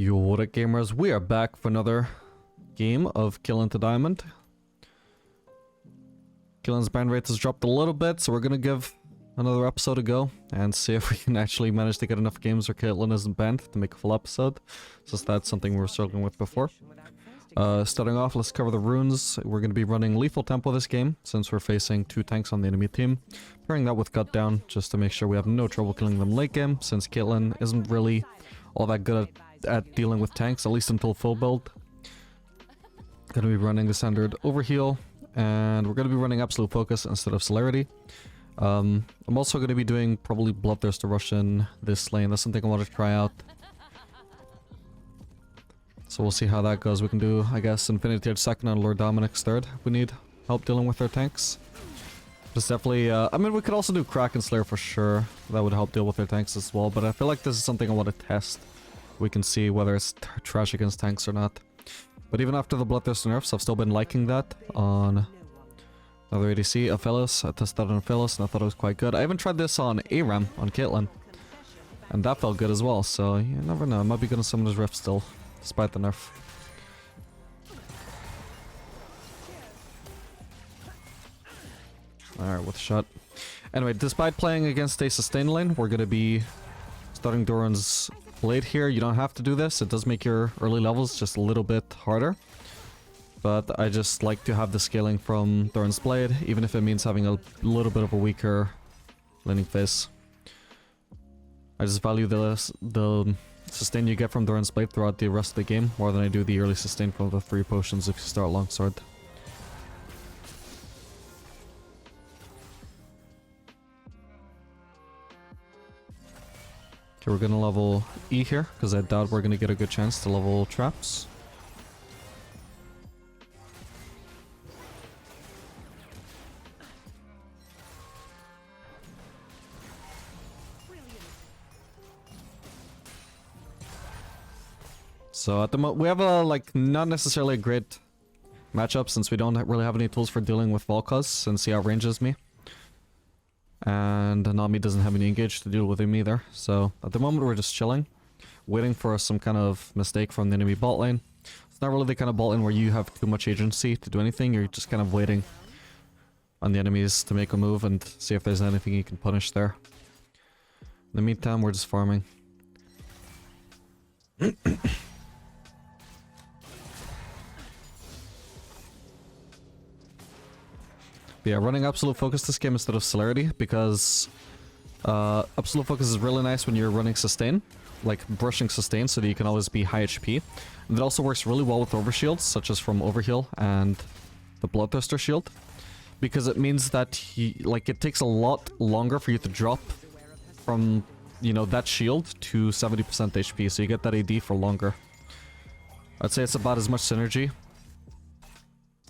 Yo, what up gamers, we are back for another game of Caitlyn to Diamond. Caitlyn's ban rate has dropped a little bit, so we're gonna give another episode a go and see if we can actually manage to get enough games where Caitlyn isn't banned to make a full episode, since that's something we were struggling with before. Starting off, let's cover the runes. We're going to be running lethal tempo this game, since we're facing 2 tanks on the enemy team. Pairing that with cut down, just to make sure we have no trouble killing them late game, since Caitlyn isn't really all that good at dealing with tanks, at least until full build. Gonna be running the standard overheal, and we're gonna be running absolute focus instead of celerity. I'm also gonna be doing probably bloodthirster rush in this lane. That's something I want to try out. So we'll see how that goes. We can do, I guess, Infinity Edge second and Lord Dominic's third if we need help dealing with their tanks. It's definitely, I mean, we could also do Kraken Slayer for sure. That would help deal with their tanks as well, but I feel like this is something I want to test. We can see whether it's trash against tanks or not. But even after the Bloodthirster nerfs, I've still been liking that on another ADC, Aphelis. I tested that on Aphelis and I thought it was quite good. I even tried this on ARAM on Caitlyn, and that felt good as well, so you never know. I might be gonna summon his Rift still, despite the nerf. Alright, with a shot. Anyway, despite playing against a sustain lane, we're gonna be starting Doran's Blade here. You don't have to do this. It does make your early levels just a little bit harder. But I just like to have the scaling from Doran's Blade, even if it means having a little bit of a weaker laning phase. I just value the sustain you get from Doran's Blade throughout the rest of the game more than I do the early sustain from the 3 potions if you start longsword. Okay, we're gonna level E here, because I doubt we're gonna get a good chance to level traps. So at the moment, we have a, like, not necessarily a great matchup, since we don't really have any tools for dealing with Volkaz, since he outranges me. And Nami doesn't have any engage to deal with him either, so at the moment we're just chilling, waiting for some kind of mistake from the enemy bot lane. It's not really the kind of bot lane where you have too much agency to do anything, you're just kind of waiting on the enemies to make a move and see if there's anything you can punish there. In the meantime, we're just farming. Yeah, running Absolute Focus this game instead of Celerity, because Absolute Focus is really nice when you're running Sustain, like brushing Sustain so that you can always be high HP. And it also works really well with overshields, such as from Overheal and the Bloodthirster shield, because it means that it takes a lot longer for you to drop from, you know, that shield to 70% HP, so you get that AD for longer. I'd say it's about as much synergy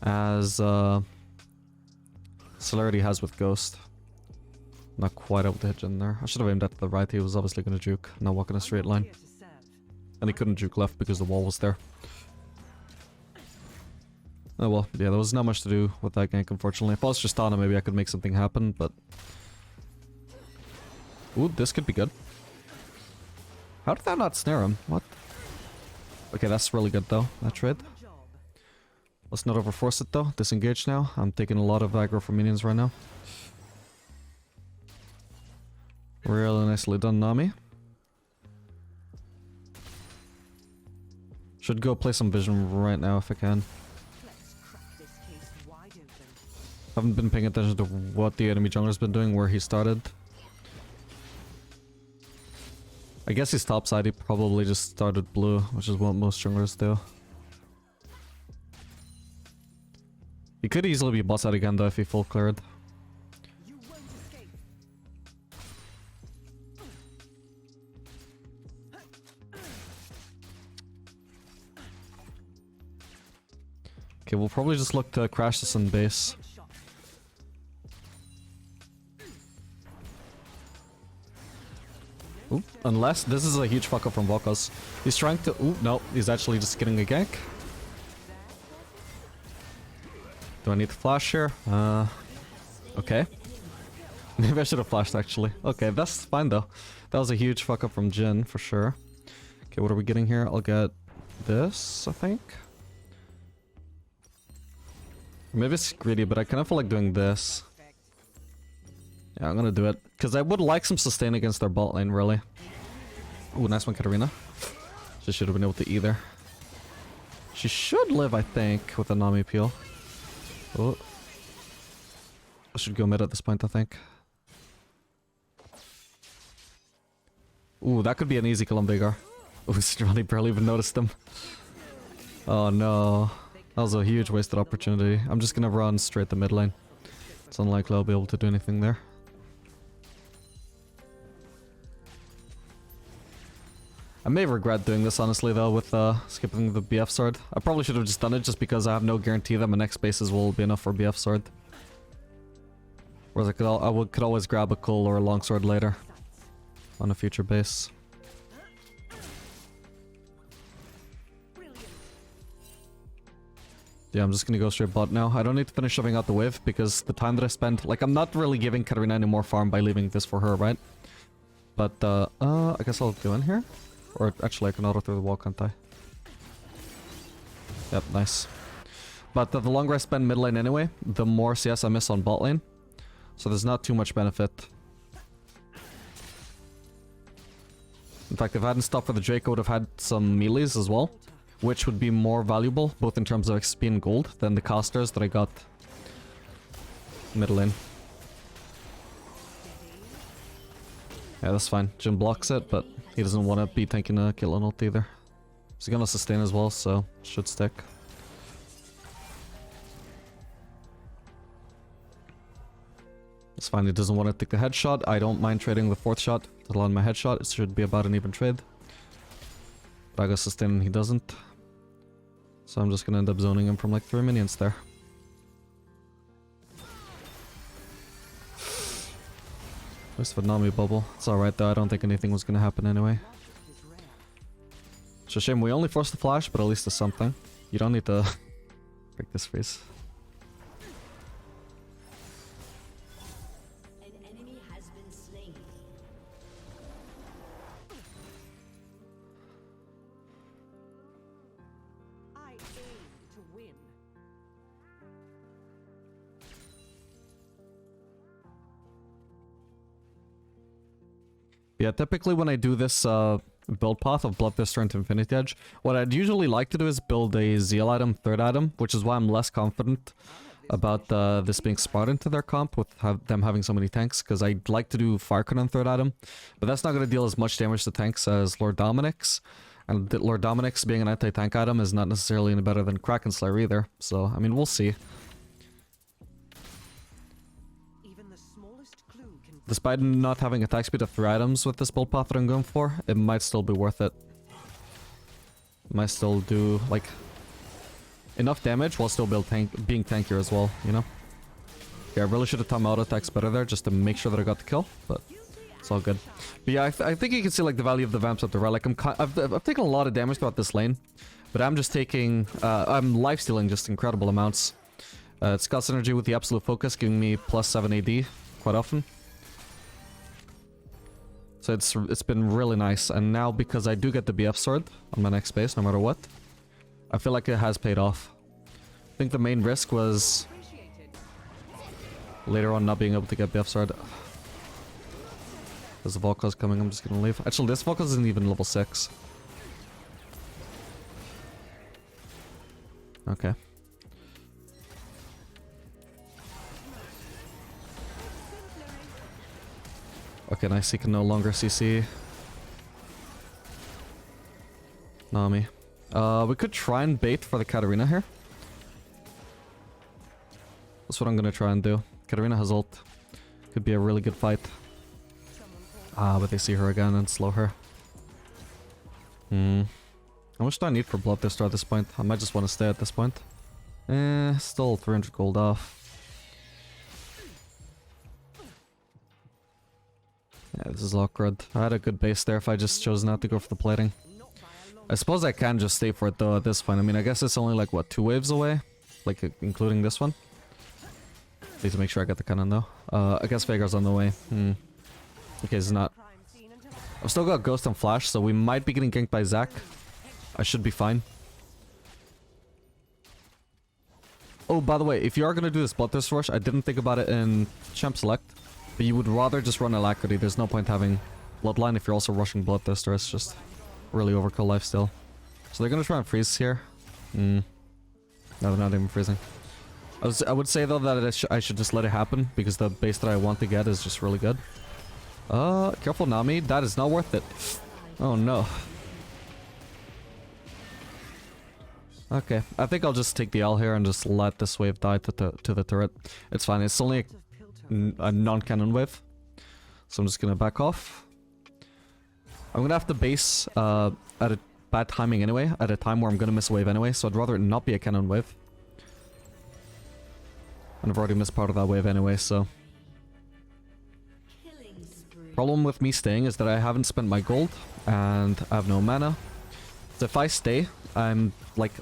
as Celerity has with Ghost. Not quite able to hit in there. I should have aimed at the right. He was obviously going to juke, not walk in a straight line. And he couldn't juke left because the wall was there. Oh well, yeah, there was not much to do with that gank, unfortunately. If I was just on him, maybe I could make something happen, but... Ooh, this could be good. How did that not snare him? What? Okay, that's really good though, that trade. Let's not overforce it though. Disengage now. I'm taking a lot of aggro from minions right now. Really nicely done, Nami. Should go play some vision right now if I can. Haven't been paying attention to what the enemy jungler's been doing, where he started. I guess he's topside. He probably just started blue, which is what most junglers do. He could easily be boss out again though if he full cleared. Okay, we'll probably just look to crash this in base. Ooh, unless this is a huge fuck up from Volkaz. He's trying to... Ooh, no, he's actually just getting a gank. Do I need to flash here? Okay. Maybe I should have flashed actually. Okay, that's fine though. That was a huge fuck up from Jhin for sure. Okay, Okay, what are we getting here? I'll get this, I think. Maybe it's greedy, but I kind of feel like doing this. Yeah, I'm gonna do it. Because I would like some sustain against their bot lane, really. Ooh, nice one, Katarina. She should have been able to either. She should live, I think, with a Nami peel. Oh. I should go mid at this point, I think. Ooh, that could be an easy kill on Veigar. Ooh, Strani barely even noticed him. Oh no. That was a huge wasted opportunity. I'm just gonna run straight to mid lane. It's unlikely I'll be able to do anything there. I may regret doing this, honestly, though, with skipping the BF sword. I probably should have just done it just because I have no guarantee that my next spaces will be enough for BF sword. Whereas I could always grab a cool or a long sword later on a future base. Yeah, I'm just gonna go straight bot now. I don't need to finish shoving out the wave because the time that I spent... Like, I'm not really giving Katarina any more farm by leaving this for her, right? But, I guess I'll go in here. Or actually, I can auto through the wall, can't I? Yep, nice. But the longer I spend mid lane anyway, the more CS I miss on bot lane. So there's not too much benefit. In fact, if I hadn't stopped for the Drake, I would have had some melees as well. Which would be more valuable, both in terms of XP and gold, than the casters that I got mid lane. Yeah, that's fine. Jhin blocks it, but he doesn't want to be tanking a Caitlyn ult either. He's gonna sustain as well, so should stick. It's fine, he doesn't want to take the headshot. I don't mind trading the 4th shot to land my headshot. It should be about an even trade. But I got sustain and he doesn't. So I'm just gonna end up zoning him from like 3 minions there. Just for Nami bubble. It's alright though, I don't think anything was gonna happen anyway. It's a shame we only forced the flash, but at least it's something. You don't need to break this freeze. An enemy has been slain. I aim to win. Yeah, typically when I do this build path of Bloodthirster into Infinity Edge, what I'd usually like to do is build a Zeal item, 3rd item, which is why I'm less confident about this being smart into their comp with them having so many tanks, because I'd like to do Fire Cone on 3rd item, but that's not going to deal as much damage to tanks as Lord Dominic's, and Lord Dominic's being an anti-tank item is not necessarily any better than Kraken Slayer either, so, I mean, we'll see. Despite not having attack speed of 3 items with this build path that I'm going for, it might still be worth it. It might still do, like, enough damage while still being tankier as well, you know? Yeah, I really should have timed my auto attacks better there just to make sure that I got the kill, but it's all good. But yeah, I think you can see, like, the value of the vamps up the right. Like, I've taken a lot of damage throughout this lane, but I'm just taking... I'm lifestealing just incredible amounts. It's got synergy with the Absolute Focus, giving me +7 AD quite often. So it's been really nice, and now because I do get the BF sword on my next base, no matter what, I feel like it has paid off. I think the main risk was later on not being able to get BF sword. There's a Volkos coming, I'm just gonna leave. Actually, this Volkos isn't even level 6. Okay. Okay, nice, he can no longer CC. Nami. We could try and bait for the Katarina here. That's what I'm gonna try and do. Katarina has ult. Could be a really good fight. Ah, but they see her again and slow her. How much do I need for Bloodthirster at this point? I might just want to stay at this point. Still 300 gold off. Yeah, this is awkward. I had a good base there if I just chose not to go for the plating. I suppose I can just stay for it though at this point. I mean, I guess it's only like, what, 2 waves away? Like, including this one? Need to make sure I get the cannon though. I guess Veigar's on the way. Okay, it's not. I've still got Ghost and Flash, so we might be getting ganked by Zac. I should be fine. Oh, by the way, if you are gonna do this Bloodthirster rush, I didn't think about it in Champ Select, but you would rather just run Alacrity. There's no point having Bloodline if you're also rushing Bloodthirster. It's just really overkill lifesteal. So they're gonna try and freeze here. No, they're not even freezing. I would say though that I should just let it happen because the base that I want to get is just really good. Careful Nami, that is not worth it. Oh no. Okay, I think I'll just take the L here and just let this wave die to the turret. It's fine, it's only a non-cannon wave. So I'm just gonna back off. I'm gonna have to base at a bad timing anyway, at a time where I'm gonna miss a wave anyway, so I'd rather it not be a cannon wave. And I've already missed part of that wave anyway, so... Problem with me staying is that I haven't spent my gold, and I have no mana. So if I stay, I'm like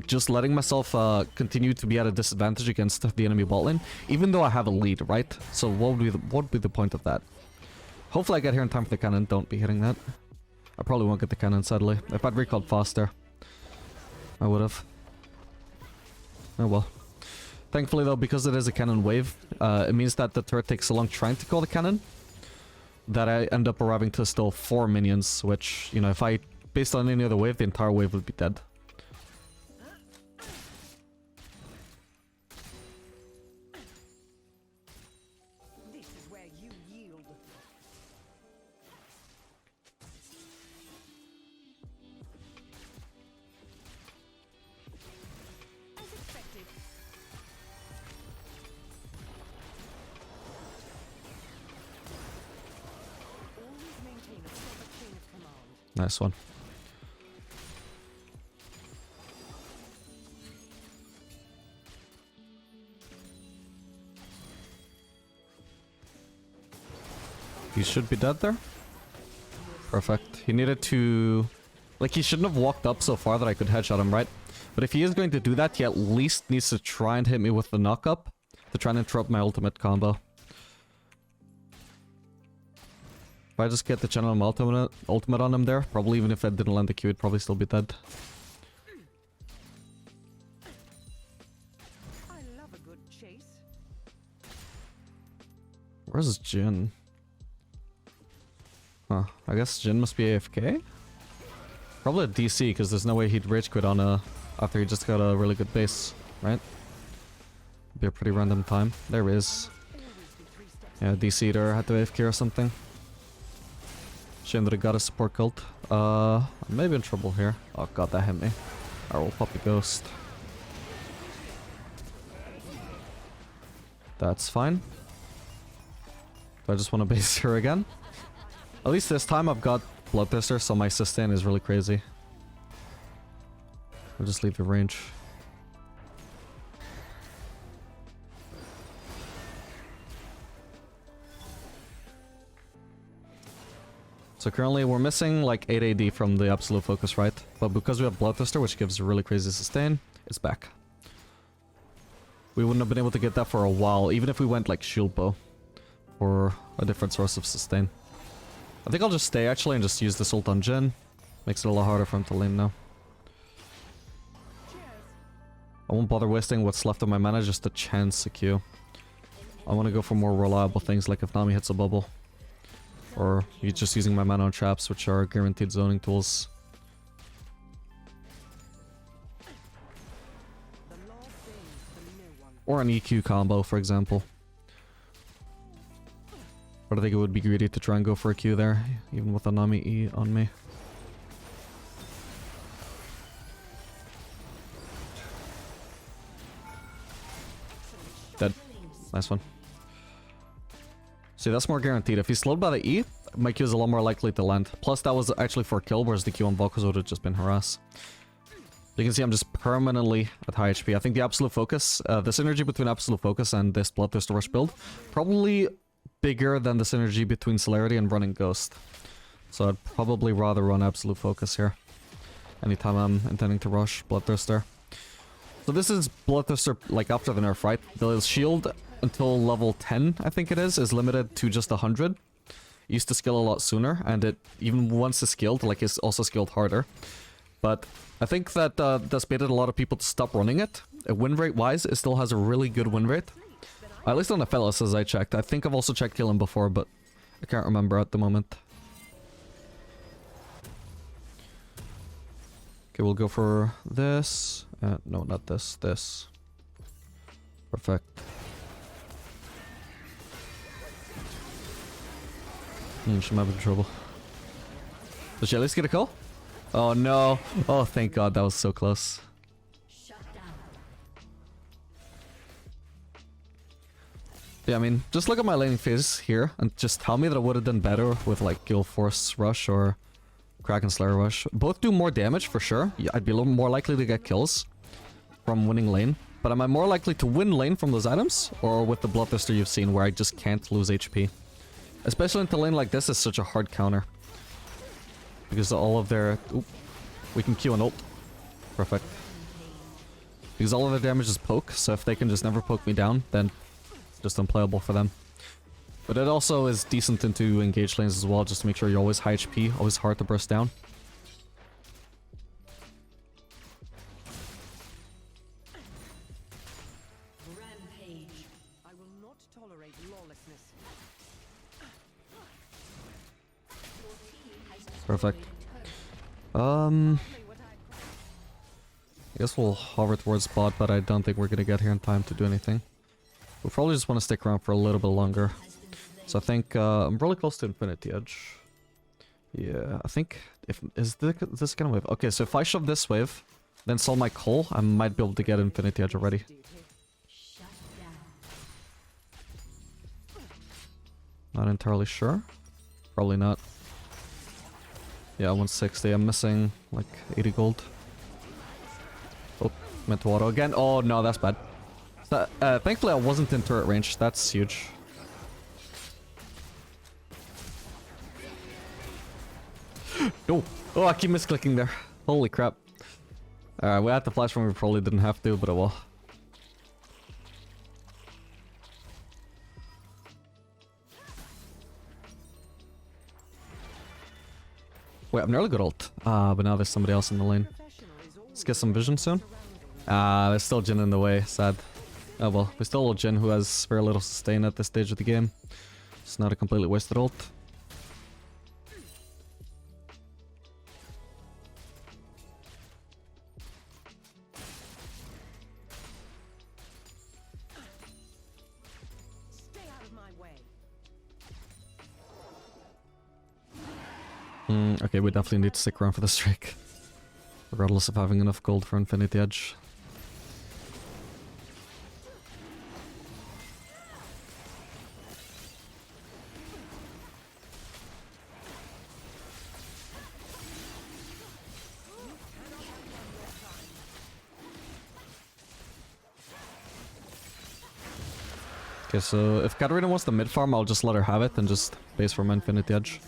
just letting myself continue to be at a disadvantage against the enemy bot lane, even though I have a lead, right? So what would be the point of that? Hopefully I get here in time for the cannon. Don't be hitting that. I probably won't get the cannon, sadly. If I'd recalled faster, I would have. Oh well. Thankfully though, because it is a cannon wave, it means that the turret takes so long trying to call the cannon that I end up arriving to still 4 minions, which, you know, if I based on any other wave, the entire wave would be dead. This is where you yield. As expected. Always maintain a proper chain of command. Nice one. He should be dead there. Perfect. He needed to... Like, he shouldn't have walked up so far that I could headshot him, right? But if he is going to do that, he at least needs to try and hit me with the knock-up to try and interrupt my ultimate combo. If I just get the channel ultimate on him there, probably even if I didn't land the Q, he'd probably still be dead. I love a good chase. Where's Jin? Huh, I guess Jin must be AFK? Probably a DC, because there's no way he'd rage quit on after he just got a really good base, right? Be a pretty random time. There he is. Yeah, DC either had to AFK or something. Shame that he got a support cult. I may be in trouble here. Oh god, that hit me. I will pop a ghost. That's fine. Do I just want to base here again? At least this time I've got Bloodthirster, so my sustain is really crazy. I'll just leave the range. So currently we're missing like 8 AD from the absolute focus, right? But because we have Bloodthirster, which gives a really crazy sustain, it's back. We wouldn't have been able to get that for a while, even if we went like shield bow or a different source of sustain. I think I'll just stay actually and just use this ult on Jin. Makes it a lot harder for him to lane now. I won't bother wasting what's left of my mana just to chance a Q. I want to go for more reliable things like if Nami hits a bubble. Or just using my mana on traps, which are guaranteed zoning tools. Or an EQ combo, for example. But I think it would be greedy to try and go for a Q there, even with a Nami E on me. Dead. Nice one. See, that's more guaranteed. If he's slowed by the E, my Q is a lot more likely to land. Plus, that was actually for a kill, whereas the Q on Volkos would have just been harass. You can see I'm just permanently at high HP. I think the Absolute Focus, the synergy between Absolute Focus and this Bloodthirster Rush build, probably bigger than the synergy between Celerity and running Ghost. So I'd probably rather run Absolute Focus here. Anytime I'm intending to rush Bloodthirster. So this is Bloodthirster, like, after the nerf, right? The shield until level 10, I think it is limited to just 100. used to skill a lot sooner, and it, even once it's skilled, like, it's also skilled harder. But I think that that's baited a lot of people to stop running it. Win rate wise, it still has a really good win rate. At least on the fellas, as I checked. I think I've also checked Caitlyn before, but I can't remember at the moment. Okay, we'll go for this. No, not this. This. Perfect. She might be in trouble. Did she at least get a call? Oh no. Oh, thank God. That was so close. Yeah, I mean, just look at my laning phase here and just tell me that I would have done better with like Guild Force Rush or Kraken Slayer Rush. Both do more damage for sure. Yeah, I'd be a little more likely to get kills from winning lane. But am I more likely to win lane from those items? Or with the Bloodthirster you've seen where I just can't lose HP? Especially into lane like this is such a hard counter. Because all of their... Oop, we can Q and ult. Perfect. Because all of their damage is poke, so if they can just never poke me down, then it's just unplayable for them. But it also is decent into engage lanes as well, just to make sure you're always high HP, always hard to burst down. Rampage. I will not tolerate lawlessness. Perfect. I guess we'll hover towards bot, but I don't think we're gonna get here in time to do anything. We'll probably just want to stick around for a little bit longer. So I think I'm really close to Infinity Edge. Yeah, I think if this gonna wave? Okay, so if I shove this wave, then solve my call, I might be able to get Infinity Edge already. Not entirely sure. Probably not. Yeah, 160. I'm missing like 80 gold. Oh, meant to auto again. Oh no, that's bad. Thankfully I wasn't in turret range. That's huge. No. Oh, I keep misclicking there. Holy crap. Alright, we had the flash when we probably didn't have to, but oh well. Wait, I've nearly got ult. But now there's somebody else in the lane. Let's get some vision soon. There's still Jhin in the way. Sad. Oh well, we still ult Jhin who has very little sustain at this stage of the game. It's not a completely wasted ult. Stay out of my way. Okay, we definitely need to stick around for this streak. Regardless of having enough gold for Infinity Edge. Okay, so if Katarina wants the mid farm, I'll just let her have it and just base for my Infinity Edge.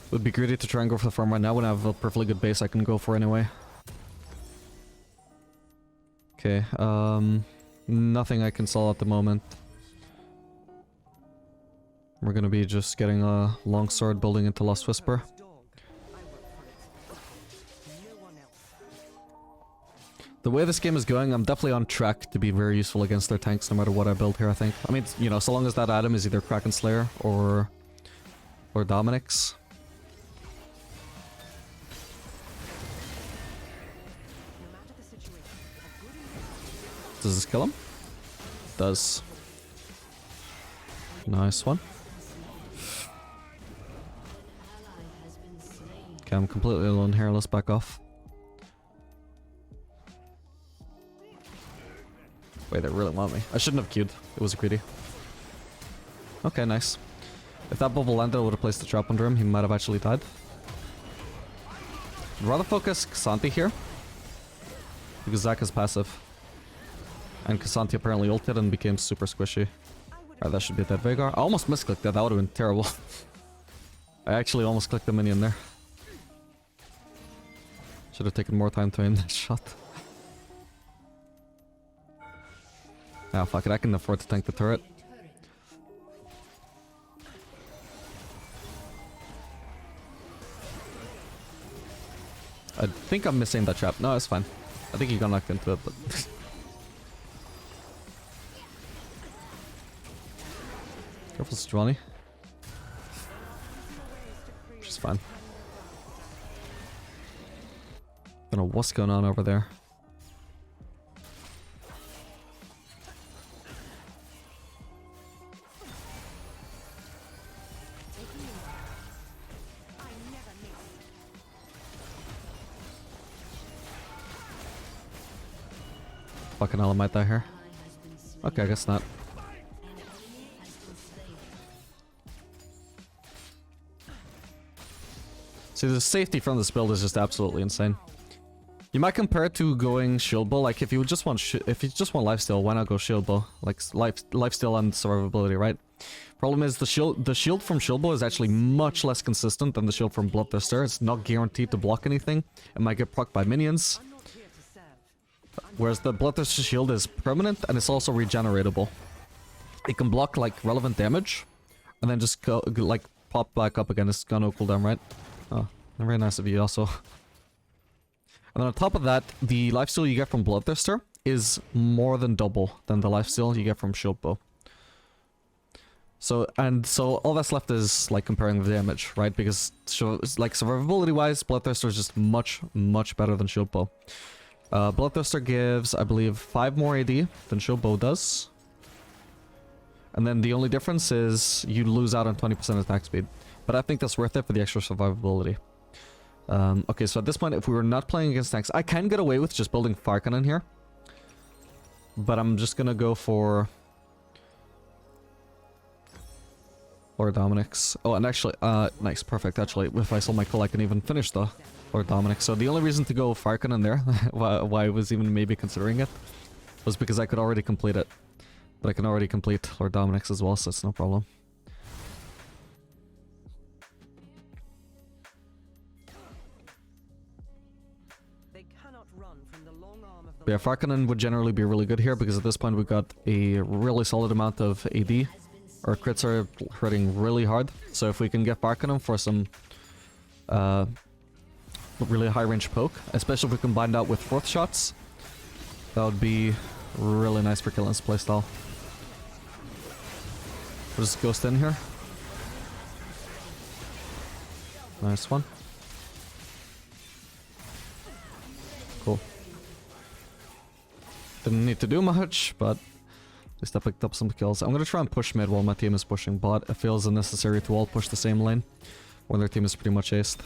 Would be greedy to try and go for the farm right now when I have a perfectly good base I can go for anyway. Okay, nothing I can sell at the moment. We're gonna be just getting a longsword building into Lost Whisper. The way this game is going, I'm definitely on track to be very useful against their tanks no matter what I build here, I think. I mean, you know, so long as that item is either Kraken Slayer or Dominic's. Does this kill him? Does. Nice one. Okay, I'm completely alone here. Let's back off. Wait, they really want me. I shouldn't have queued. It was greedy. Okay, nice. If that bubble landed, I would have placed the trap under him. He might have actually died. I'd rather focus K'Sante here. Because Zac is passive. And K'Sante apparently ulted and became super squishy. Alright, that should be a dead Veigar. I almost misclicked that. That would have been terrible. I actually almost clicked the minion there. Should have taken more time to aim that shot. Ah, fuck it. I can afford to tank the turret. I think I'm missing that trap. No, it's fine. I think he got knocked into it, but... Careful, Johnny. Which is fine. Don't know what's going on over there. Fucking hell, I might die here. Okay, I guess not. See, the safety from this build is just absolutely insane. You might compare it to going shield bow. Like if you just want lifesteal, why not go shield bow? Like lifesteal and survivability, right? Problem is the shield from shield bow is actually much less consistent than the shield from Bloodthirster. It's not guaranteed to block anything. It might get procced by minions. Whereas the Bloodthirster shield is permanent and it's also regeneratable. It can block like relevant damage and then just go like pop back up again. It's got no cooldown, right? Oh, very nice of you also. And then on top of that, the lifesteal you get from Bloodthirster is more than double than the lifesteal you get from shield bow. So all that's left is like comparing the damage, right? Because like survivability wise, Bloodthirster is just much better than shield bow. Bloodthirster gives, I believe, 5 more AD than shield bow does. And then the only difference is you lose out on 20% attack speed. But I think that's worth it for the extra survivability. Okay, so at this point, if we were not playing against tanks, I can get away with just building Fire Cannon here. But I'm just gonna go for... Lord Dominic's. Oh, and actually, nice, perfect. Actually, if I sell my kill, I can even finish the Lord Dominic. So the only reason to go Fire Cannon there, why I was even maybe considering it, was because I could already complete it. But I can already complete Lord Dominic's as well, so it's no problem. But yeah, Fire Cannon would generally be really good here because at this point we got a really solid amount of AD. Our crits are hurting really hard, so if we can get Fire Cannon for some really high range poke, especially if we combine that with fourth shots, that would be really nice for Caitlyn's playstyle. We'll just ghost in here. Nice one. Cool. Didn't need to do much, but at least I picked up some kills. I'm gonna try and push mid while my team is pushing bot. It feels unnecessary to all push the same lane when their team is pretty much aced.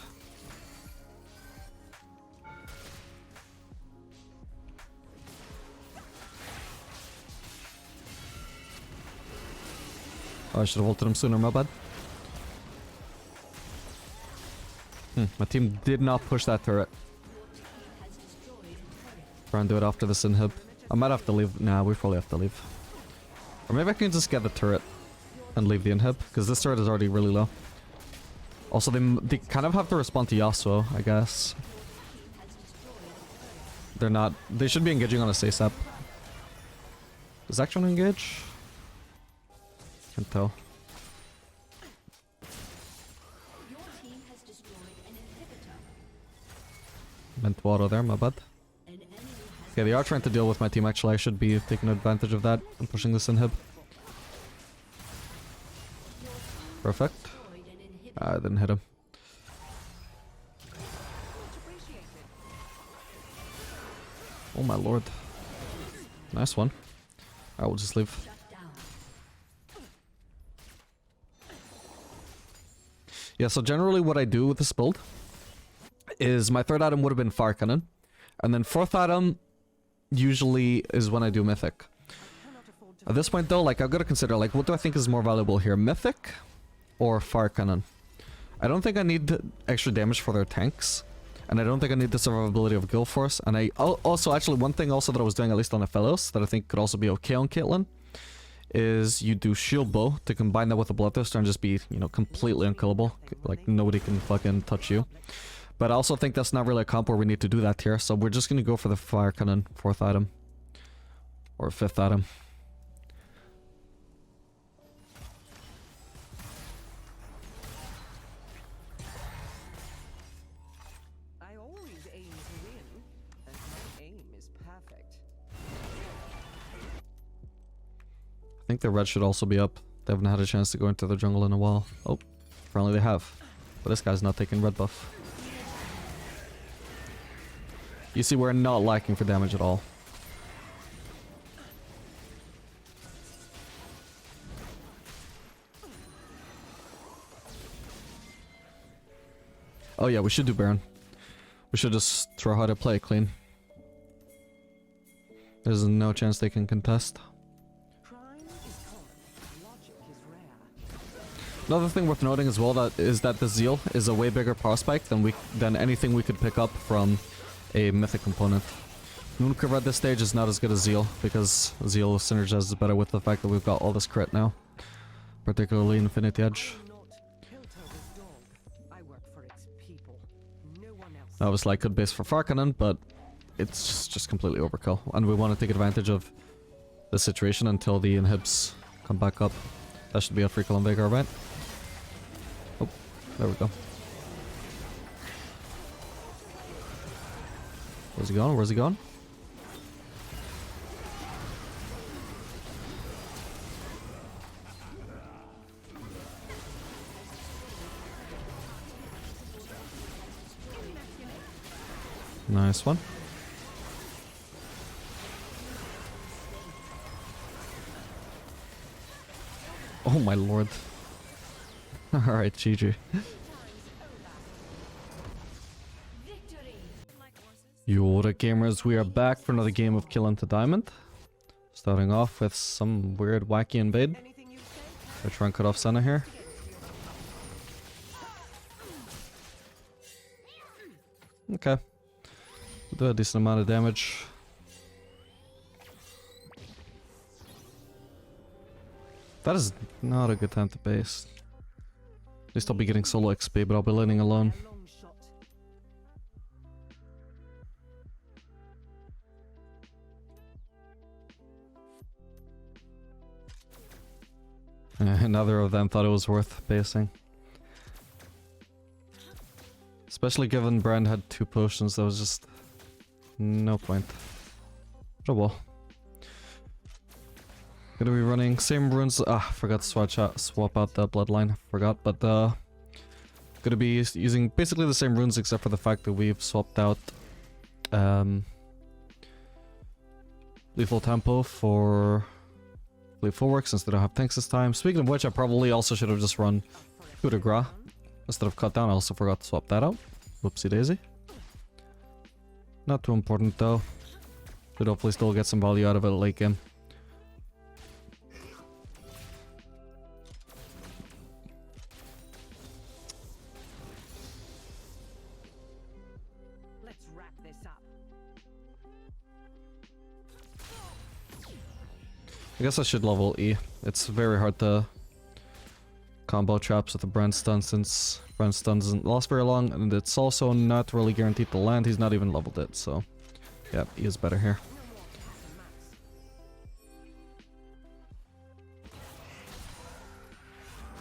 Oh, I should have ulted him sooner, my bad. My team did not push that turret. Try and do it after this inhib. I might have to leave. Nah, we probably have to leave. Or maybe I can just get the turret and leave the inhib, because this turret is already really low. Also, they kind of have to respond to Yasuo, I guess. They're not. They should be engaging on a ASAP. Does Action engage? Can't tell. Meant water there, my bad. Okay, they are trying to deal with my team actually. I should be taking advantage of that and pushing this inhib. Perfect. I didn't hit him. Oh my lord. Nice one. I will just leave. Yeah, so generally what I do with this build is my third item would have been Fire Cannon. And then fourth item usually is when I do Mythic. At this point though, like I've got to consider, like what do I think is more valuable here? Mythic or Fire Cannon? I don't think I need extra damage for their tanks. And I don't think I need the survivability of Guild Force. And I also, actually one thing also that I was doing at least on the Fellows that I think could also be okay on Caitlyn is you do Shield Bow to combine that with a Bloodthirster and just be, you know, completely unkillable. Like nobody can fucking touch you. But I also think that's not really a comp where we need to do that here. So we're just going to go for the Fire Cannon fourth item. Or fifth item. I always aim perfect. I think the red should also be up. They haven't had a chance to go into the jungle in a while. Oh, apparently they have. But this guy's not taking red buff. You see, we're not lacking for damage at all. Oh yeah, we should do Baron. We should just throw how to play it clean. There's no chance they can contest. Crime is common. Logic is rare. Another thing worth noting as well is that the Zeal is a way bigger prospect than anything we could pick up from a mythic component. Moonquiver at this stage is not as good as Zeal, because Zeal synergizes better with the fact that we've got all this crit now. Particularly Infinity Edge. Piltover's dog. I work for its people. No one else. Obviously I could base for Farkanen, but it's just completely overkill. And we want to take advantage of the situation until the inhibs come back up. That should be a free kill on Veigar, right? Oh, there we go. Where's he going? Where's he going? Nice one. Oh my lord. Alright, GG. Yo, the gamers, we are back for another game of Kill into Diamond. Starting off with some weird wacky invade. Anything you say? They're trying to cut off Senna here. Okay. We'll do a decent amount of damage. That is not a good time to base. At least I'll be getting solo XP, but I'll be laning alone. A long shot. Neither of them thought it was worth basing. Especially given Brand had 2 potions, there was just no point. But oh well. Gonna be running same runes. Forgot to swap out the bloodline. Forgot, but gonna be using basically the same runes except for the fact that we've swapped out lethal tempo for lethal work since they don't have tanks this time. Speaking of which, I probably also should have just run coup de grace instead of cut down. I also forgot to swap that out. Whoopsie daisy. Not too important though. Should hopefully still get some value out of it late game. Let's wrap this up. I guess I should level E. It's very hard to combo traps with the Brand stun since Brand stun doesn't last very long, and it's also not really guaranteed to land. He's not even leveled it, so yeah, E is better here.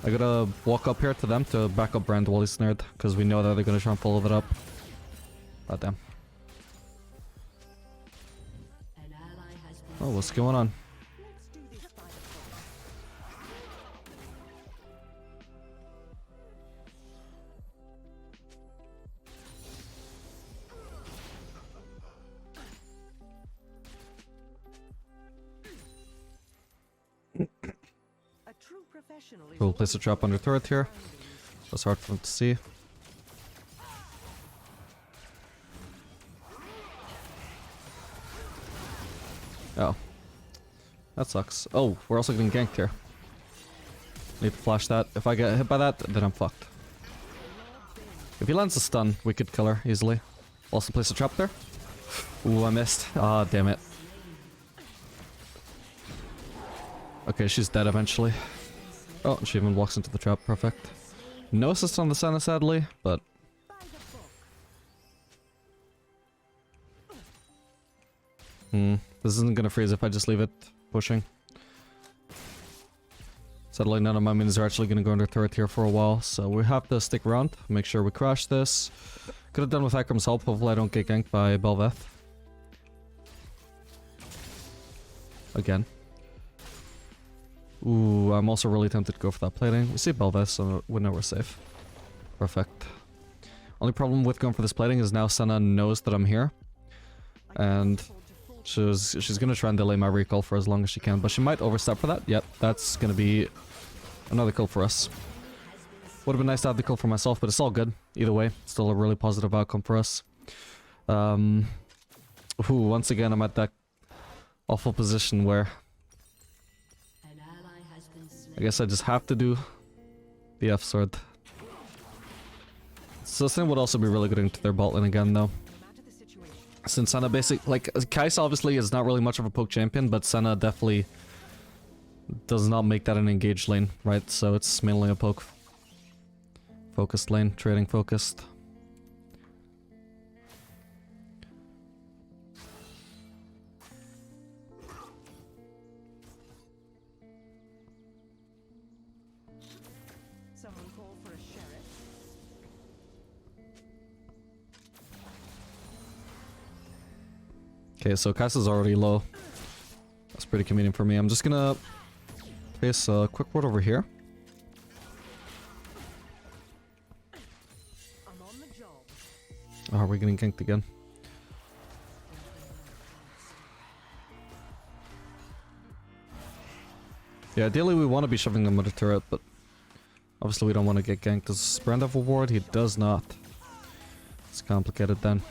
I gotta walk up here to them to back up Brand while he's snared, because we know that they're gonna try and follow it up. God damn. Oh, what's going on? Let's do this by the A true professional is We'll place a trap under turret here. That's hard for them to see. Oh. That sucks. Oh, we're also getting ganked here. Need to flash that. If I get hit by that, then I'm fucked. If he lands a stun, we could kill her easily. Also place a trap there. Ooh, I missed. Ah, damn it. Okay, she's dead eventually. Oh, she even walks into the trap. Perfect. No assist on the Senna, sadly, but... This isn't gonna freeze if I just leave it pushing. Sadly, none of my minions are actually gonna go under turret here for a while, so we have to stick around, make sure we crash this. Could have done with Akram's help, hopefully I don't get ganked by Belveth. Again. Ooh, I'm also really tempted to go for that plating. We see Belveth, so we know we're safe. Perfect. Only problem with going for this plating is now Senna knows that I'm here. And she's gonna try and delay my recall for as long as she can, but she might overstep for that. Yep, that's gonna be another kill for us. Would have been nice to have the kill for myself, but it's all good. Either way, still a really positive outcome for us. Ooh, once again, I'm at that awful position where I guess I just have to do the F sword. So this thing would also be really good into their bot lane again, though. Since Senna basically, like, Kai'Sa obviously is not really much of a poke champion, but Senna definitely does not make that an engaged lane, right? So it's mainly a poke focused lane, trading focused. Someone call for a sheriff. Okay, so Kai'Sa's already low. That's pretty convenient for me. I'm just gonna place a quick ward over here. I'm on the job. Oh, we're getting ganked again. Yeah, ideally we want to be shoving them with a turret, but obviously we don't want to get ganked. Does Brand have a ward? He does not. It's complicated then.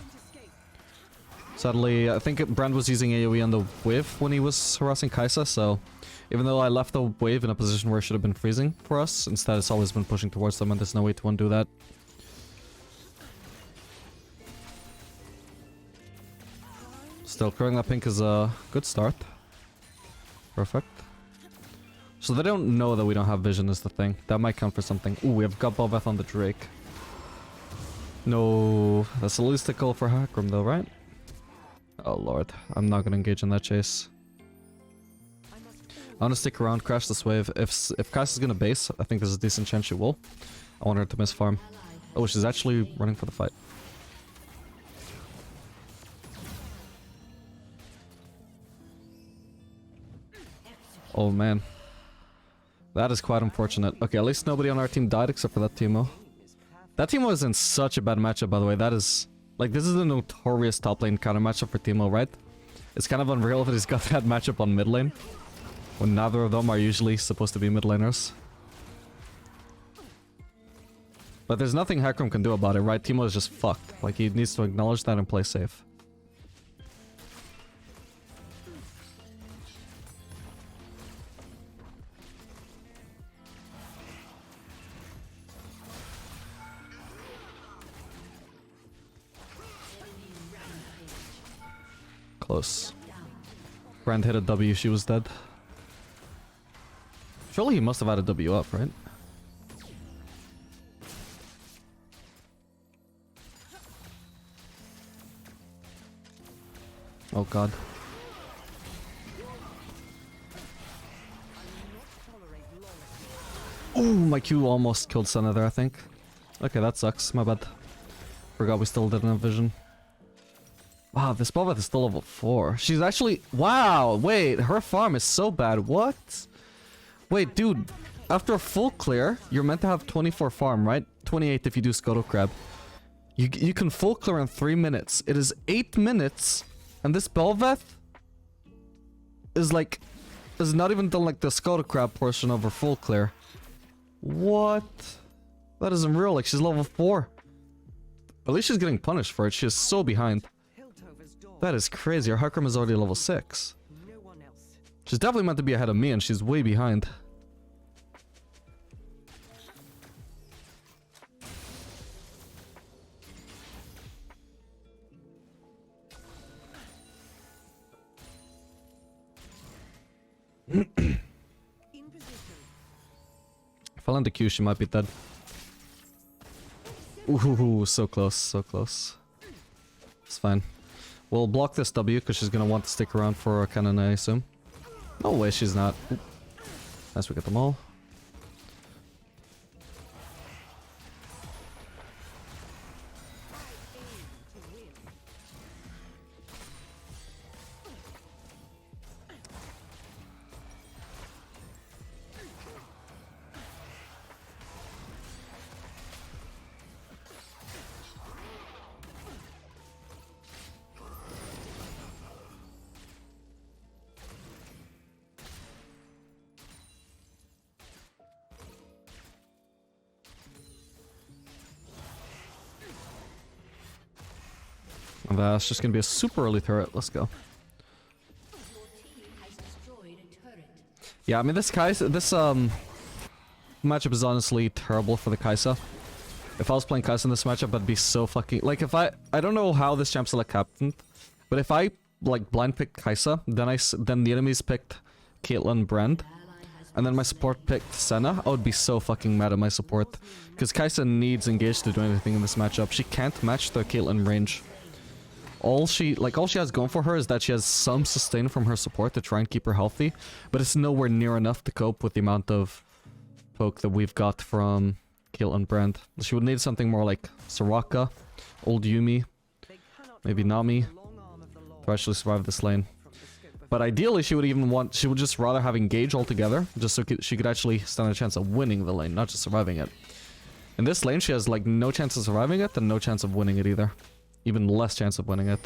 Sadly, I think Brand was using AoE on the wave when he was harassing Kai'Sa, so even though I left the wave in a position where it should have been freezing for us, instead it's always been pushing towards them and there's no way to undo that. Still, clearing that pink is a good start. Perfect. So they don't know that we don't have vision is the thing. That might count for something. Ooh, we have got Belveth on the Drake. No, that's at least a call for Hakram though, right? Oh lord, I'm not gonna engage in that chase. I'm gonna stick around, crash this wave. If Kai'Sa's gonna base, I think there's a decent chance she will. I want her to miss farm. Oh, she's actually running for the fight. Oh man. That is quite unfortunate. Okay, at least nobody on our team died except for that Teemo. That Teemo is in such a bad matchup, by the way. That is... Like, this is a notorious top lane counter matchup for Teemo, right? It's kind of unreal that he's got that matchup on mid lane, when neither of them are usually supposed to be mid laners. But there's nothing Hakram can do about it, right? Teemo is just fucked. Like, he needs to acknowledge that and play safe. Close. Brand hit a W, she was dead. Surely he must have had a W up, right? Oh god. Ooh, my Q almost killed Senna there, I think. Okay, that sucks. My bad. Forgot we still didn't have vision. Wow, this Belveth is still level 4. She's actually... Wow, wait, her farm is so bad. What? Wait, dude. After a full clear, you're meant to have 24 farm, right? 28 if you do Scuttle Crab. You can full clear in 3 minutes. It is 8 minutes, and this Belveth is like... is not even done like the Scuttle Crab portion of her full clear. What? That isn't real, like she's level 4. At least she's getting punished for it. She is so behind. That is crazy. Our Hakram is already level 6. She's definitely meant to be ahead of me, and she's way behind. If I land the Q, she might be dead. Ooh, so close, so close. It's fine. We'll block this W because she's gonna want to stick around for a cannon, I assume. No way, she's not. Oop. Nice, we get them all. That's just gonna be a super early turret. Let's go. Yeah, I mean this matchup is honestly terrible for the Kai'Sa. If I was playing Kai'Sa in this matchup, I'd be so fucking... Like, if I don't know how this champ select happened, but if I, like, blind picked Kai'Sa, then the enemies picked Caitlyn Brand, and then my support picked Senna, I would be so fucking mad at my support. Because Kai'Sa needs Engage to do anything in this matchup. She can't match the Caitlyn range. All she has going for her is that she has some sustain from her support to try and keep her healthy, but it's nowhere near enough to cope with the amount of poke that we've got from Caitlyn Brand. She would need something more like Soraka, old Yuumi, maybe Nami, to actually survive this lane. But ideally she would just rather have Engage altogether, just so she could actually stand a chance of winning the lane, not just surviving it. In this lane she has like no chance of surviving it and no chance of winning it either. Even less chance of winning it.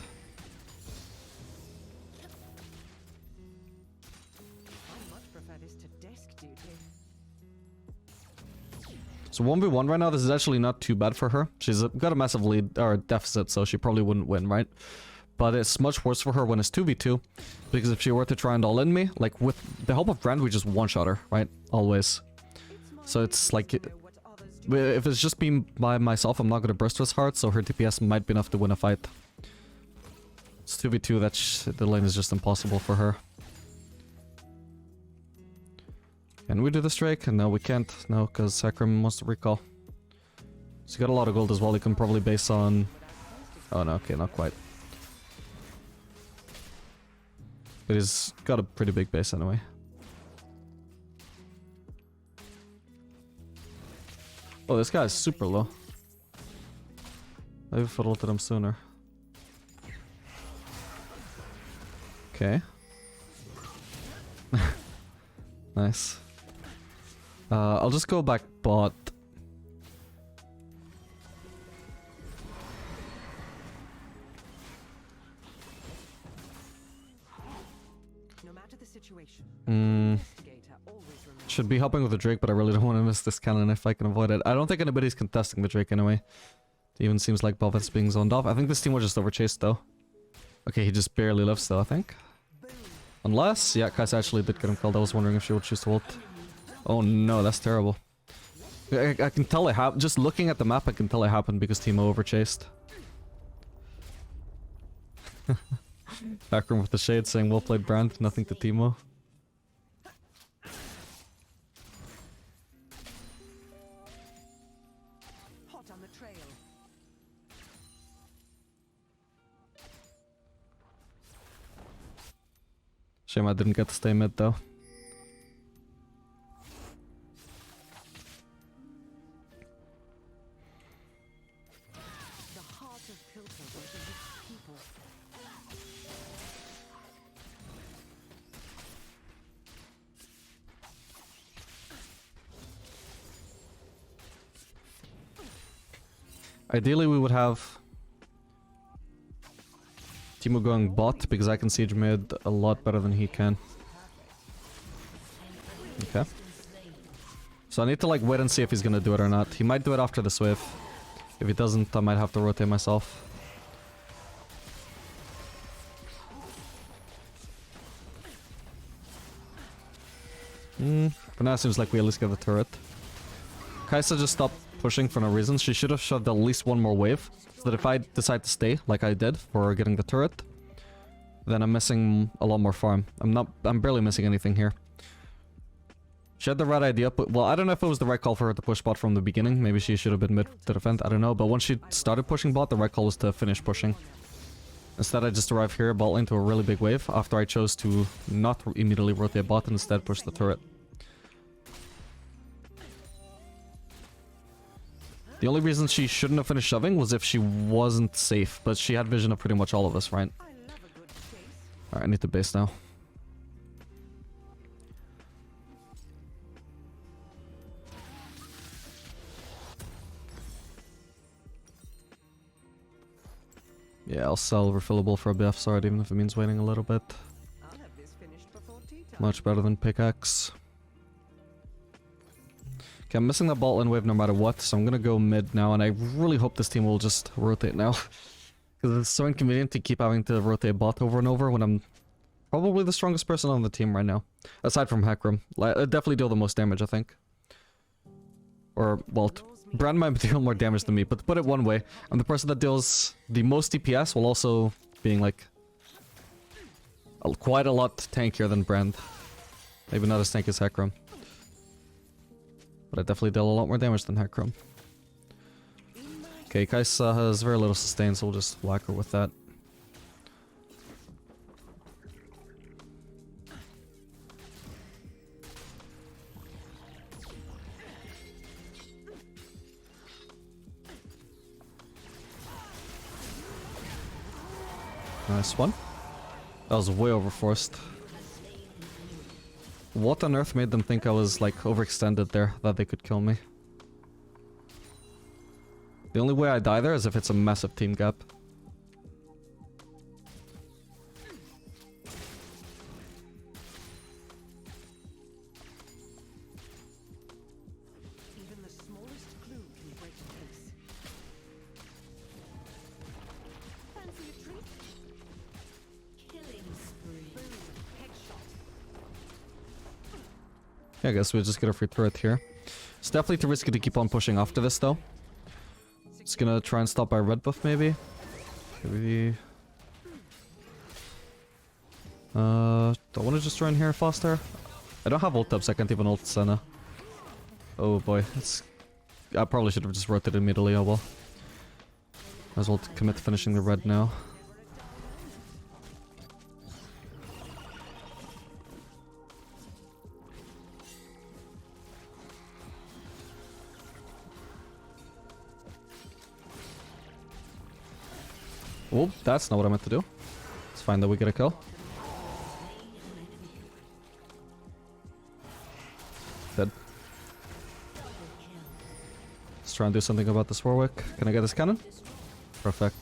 So 1v1 right now, this is actually not too bad for her. She's got a massive lead, or deficit, so she probably wouldn't win, right? But it's much worse for her when it's 2v2, because if she were to try and all-in me, like with the help of Brand, we just one-shot her, right? Always. So it's like, if it's just been by myself, I'm not going to burst as hard, so her DPS might be enough to win a fight. It's 2v2, the lane is just impossible for her. Can we do this Drake? No, we can't. No, because Sakram wants to recall. So he got a lot of gold as well. He can probably base on... Oh no, okay, not quite. But he's got a pretty big base anyway. Oh, this guy is super low. Maybe if I ulted him sooner. Okay. Nice. I'll just go back bot. No matter the situation, should be helping with the Drake, but I really don't want to miss this cannon if I can avoid it. I don't think anybody's contesting the Drake anyway. It even seems like Bovet's being zoned off. I think this team was just overchased though. Okay, he just barely lives though, I think. Unless, yeah, Kai'Sa actually did get him killed. I was wondering if she would choose to ult. Oh no, that's terrible. I can tell it happened. Just looking at the map, I can tell it happened because Teemo overchased. Backroom with the shade saying well played Brand, nothing to Teemo. hot on the trail. Shame I didn't get to stay mid though. The heart of Piltover was in its people. Ideally we would have Teemo going bot because I can siege mid a lot better than he can. Okay. So I need to like wait and see if he's gonna do it or not. He might do it after this wave. If he doesn't, I might have to rotate myself. For now it seems like we at least get the turret. Kai'Sa just stopped pushing for no reason. She should have shoved at least one more wave. So that if I decide to stay, like I did, for getting the turret, then I'm missing a lot more farm. I'm barely missing anything here. She had the right idea, but, well, I don't know if it was the right call for her to push bot from the beginning. Maybe she should have been mid to defend, I don't know. But once she started pushing bot, the right call was to finish pushing. Instead, I just arrived here, bot lane to a really big wave, after I chose to not immediately rotate bot and instead push the turret. The only reason she shouldn't have finished shoving was if she wasn't safe, but she had vision of pretty much all of us, right? Alright, I need to base now. Yeah, I'll sell refillable for a BF sword, even if it means waiting a little bit. I'll have this finished before tea time. Much better than pickaxe. Okay, I'm missing the bot lane wave no matter what, so I'm gonna go mid now, and I really hope this team will just rotate now. Because it's so inconvenient to keep having to rotate bot over and over when I'm probably the strongest person on the team right now. Aside from Hecarim. I definitely deal the most damage, I think. Or, well, Brand might deal more damage than me, but to put it one way, I'm the person that deals the most DPS while also being, like, quite a lot tankier than Brand. Maybe not as tanky as Hecarim. But I definitely deal a lot more damage than Hecarim. Okay, Kai'Sa has very little sustain, so we'll just whack her with that. Nice one. That was way overforced. What on earth made them think I was, like, overextended there, that they could kill me? The only way I die there is if it's a massive team gap. Even the smallest clue can break a case. Fancy a treat? Killing spree. Boom. Headshot. Yeah, I guess we'll just get a free turret here. It's definitely too risky to keep on pushing after this, though. Just gonna try and stop by red buff, maybe. Maybe. Do I want to just run here faster? I don't have ult up, so I can't even ult Senna. Oh boy, I probably should have just rotated immediately. Oh well. Might as well commit to finishing the red now. Oh, that's not what I meant to do. It's fine that we get a kill. Dead. Let's try and do something about this Warwick. Can I get this cannon? Perfect.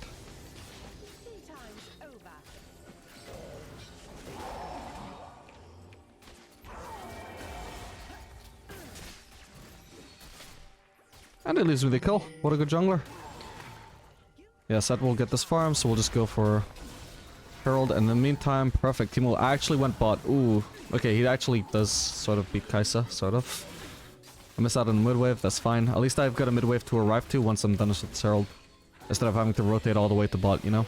And it leaves me the kill. What a good jungler. Yeah, Seth will get this farm, so we'll just go for Herald. And in the meantime, perfect. Timo actually went bot. Ooh. Okay, he actually does sort of beat Kai'Sa, sort of. I missed out on the mid wave, that's fine. At least I've got a mid wave to arrive to once I'm done with this Herald. Instead of having to rotate all the way to bot, you know?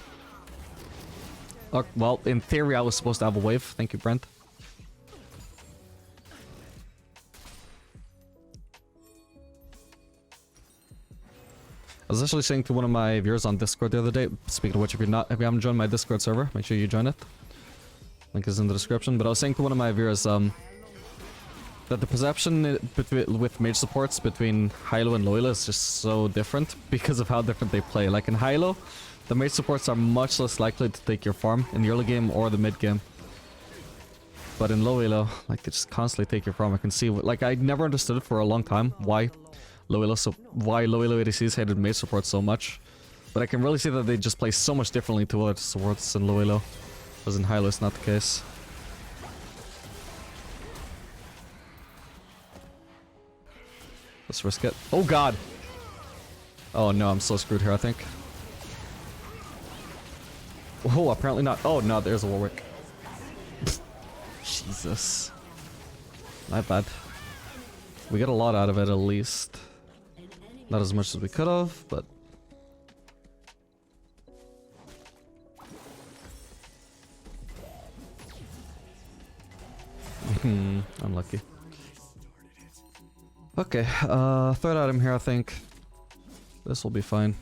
Well, in theory I was supposed to have a wave. Thank you, Brent. I was actually saying to one of my viewers on Discord the other day, speaking of which, if you haven't joined my Discord server, make sure you join it. Link is in the description. But I was saying to one of my viewers that the perception with mage supports between Hylo and Loyla is just so different because of how different they play. Like in Hylo, the mage supports are much less likely to take your farm in the early game or the mid game. But in low elo, like they just constantly take your farm. I can see, like I never understood it for a long time why low elo ADCs hated mage support so much. But I can really see that they just play so much differently to other supports in low elo. Whereas in high elo it's not the case. Let's risk it. Oh god! Oh no, I'm so screwed here I think. Oh, apparently not. Oh no, there's a Warwick. Jesus. My bad. We get a lot out of it at least. Not as much as we could have, but... Unlucky. Okay, third item here I think. This will be fine.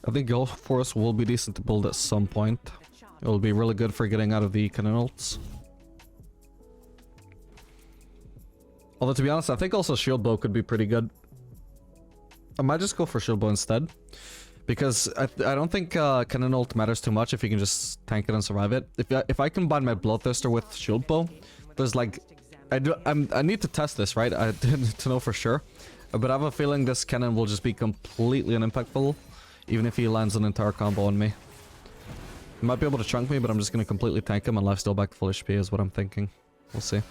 I think Gulf Force will be decent to build at some point. It will be really good for getting out of the cannon ults. Although to be honest, I think also Shield Bow could be pretty good. I might just go for Shield Bow instead. Because I don't think cannon ult matters too much if you can just tank it and survive it. If I combine my Bloodthirster with Shield Bow, there's like... I need to test this, right? To know for sure. But I have a feeling this cannon will just be completely unimpactful. Even if he lands an entire combo on me. He might be able to chunk me, but I'm just going to completely tank him and lifesteal back to full HP is what I'm thinking. We'll see.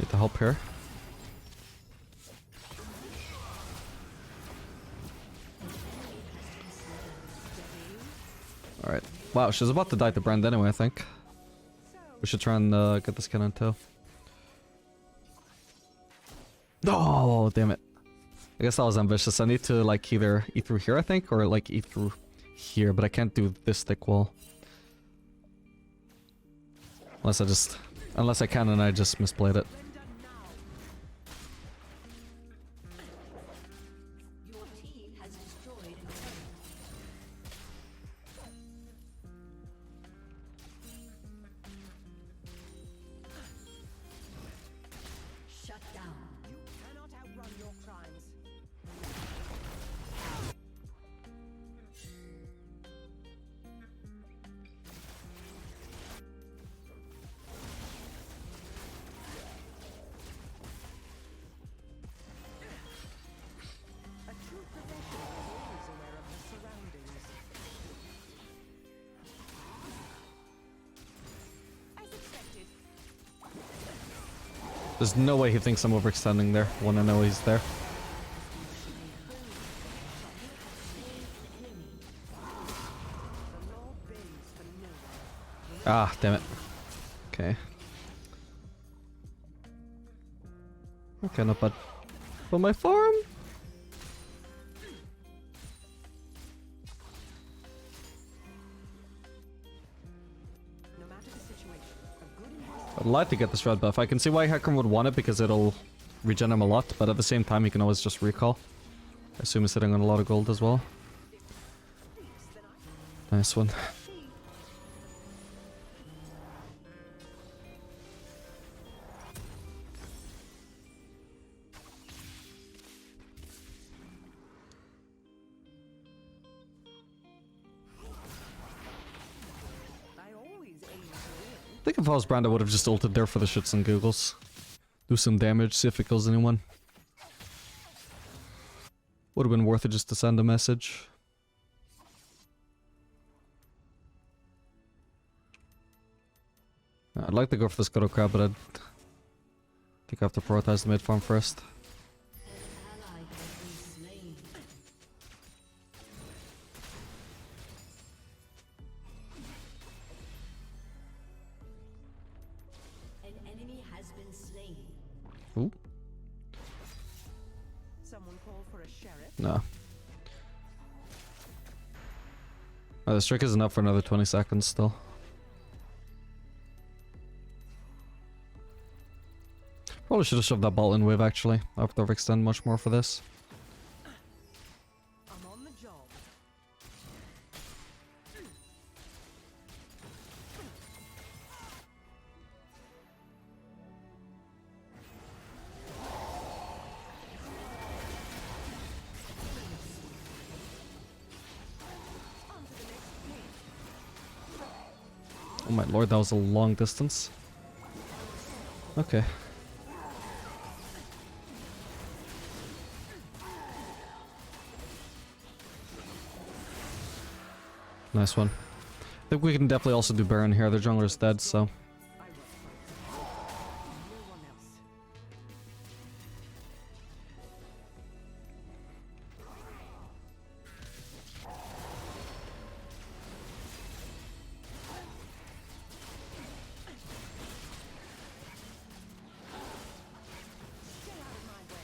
Need to help here. Alright. Wow, she's about to die to Brand anyway, I think. We should try and get this cannon too. Oh, damn it. I guess that was ambitious. I need to like either eat through here, I think, or like eat through here, but I can't do this thick wall. Unless I can and I just misplayed it. Your team has destroyed a turret. Shut down. You cannot outrun your crimes. A true professional is always aware of his surroundings. As expected. There's no way he thinks I'm overextending there when I know he's there. The law bends for no one. Ah, damn it. Okay. Okay, not bad. But my farm? No matter the situation, a good investment. I'd like to get this red buff. I can see why Hecarim would want it because it'll regen him a lot, but at the same time he can always just recall. I assume he's sitting on a lot of gold as well. Nice one. I always aim to win. I think if I was Brand I would have just ulted there for the shits and googles. Do some damage, see if it kills anyone. Would have been worth it just to send a message. I'd like to go for the Scuttle Crab, but I think I have to prioritize the mid farm first. An ally has been slain. An enemy has been slain. Ooh, Someone call for a sheriff. no. Oh, the streak isn't up for another 20 seconds still. Probably should have shoved that ball in wave actually. I have to overextend much more for this. I'm on the job. On to the next gate. Oh my lord, that was a long distance. Okay. Nice one. I think we can definitely also do Baron here. Their jungler's dead, so... I work for it. No one else. Stay out of my way.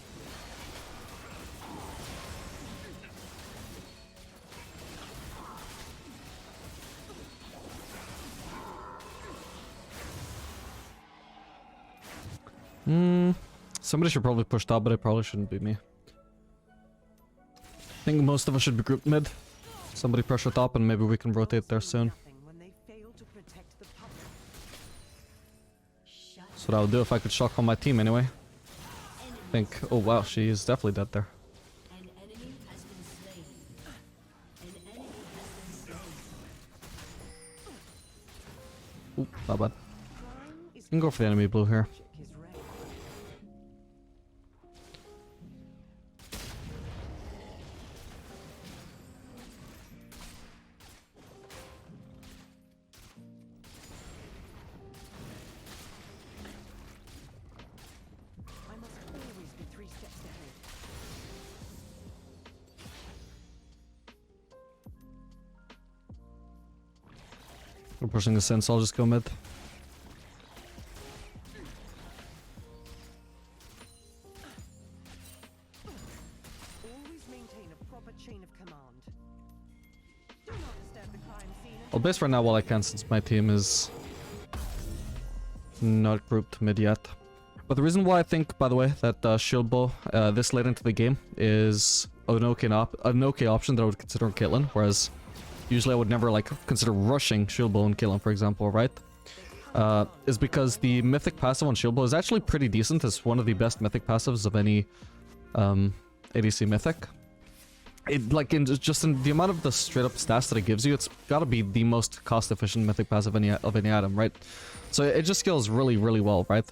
Somebody should probably push top, but it probably shouldn't be me. I think most of us should be grouped mid. Somebody pressure top and maybe we can rotate there soon. Nothing when they fail to protect the public. Shut That's what I would do if I could shock on my team anyway. I think... Oh wow, she is definitely dead there. An enemy has been slain. An enemy has been slain. Ooh, not bad. Crime is You can go for the enemy blue here. magic is rare. We're pushing this in, so I'll just go mid. Always maintain a proper chain of command. Do not disturb the crime scene. I'll base right now while I can, since my team is not grouped mid yet. But the reason why I think, by the way, that shield bow this late into the game is an okay option that I would consider on Caitlyn, whereas usually I would never like consider rushing shield bow on Caitlyn, for example, right? Is because the mythic passive on shield bow is actually pretty decent. It's one of the best mythic passives of any ADC mythic. It like in the amount of the straight up stats that it gives you, it's got to be the most cost efficient mythic passive of any item, right? So it just scales really, really well, right?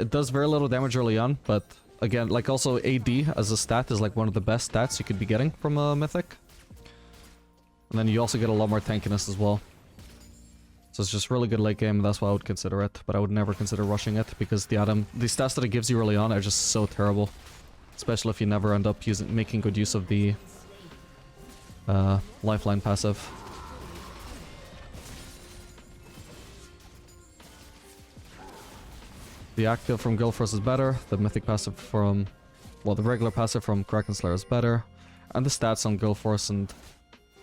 It does very little damage early on, but again, like also AD as a stat is like one of the best stats you could be getting from a mythic. And then you also get a lot more tankiness as well. So it's just really good late game, and that's why I would consider it, but I would never consider rushing it because the stats that it gives you early on are just so terrible. Especially if you never end up making good use of the lifeline passive. The active from Guildforce is better, the mythic passive from, well, the regular passive from Kraken Slayer is better, and the stats on Guildforce and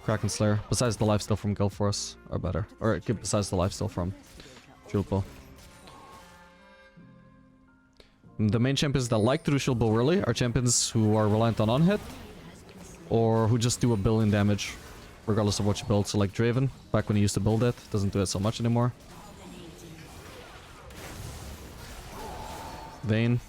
Kraken Slayer, besides the lifesteal from Guildforce, are better. Or besides the lifesteal from Shield Bow. The main champions that like to do Shield Bow early are champions who are reliant on hit, or who just do a billion damage, regardless of what you build. So like Draven, back when he used to build it, doesn't do it so much anymore. Vayne.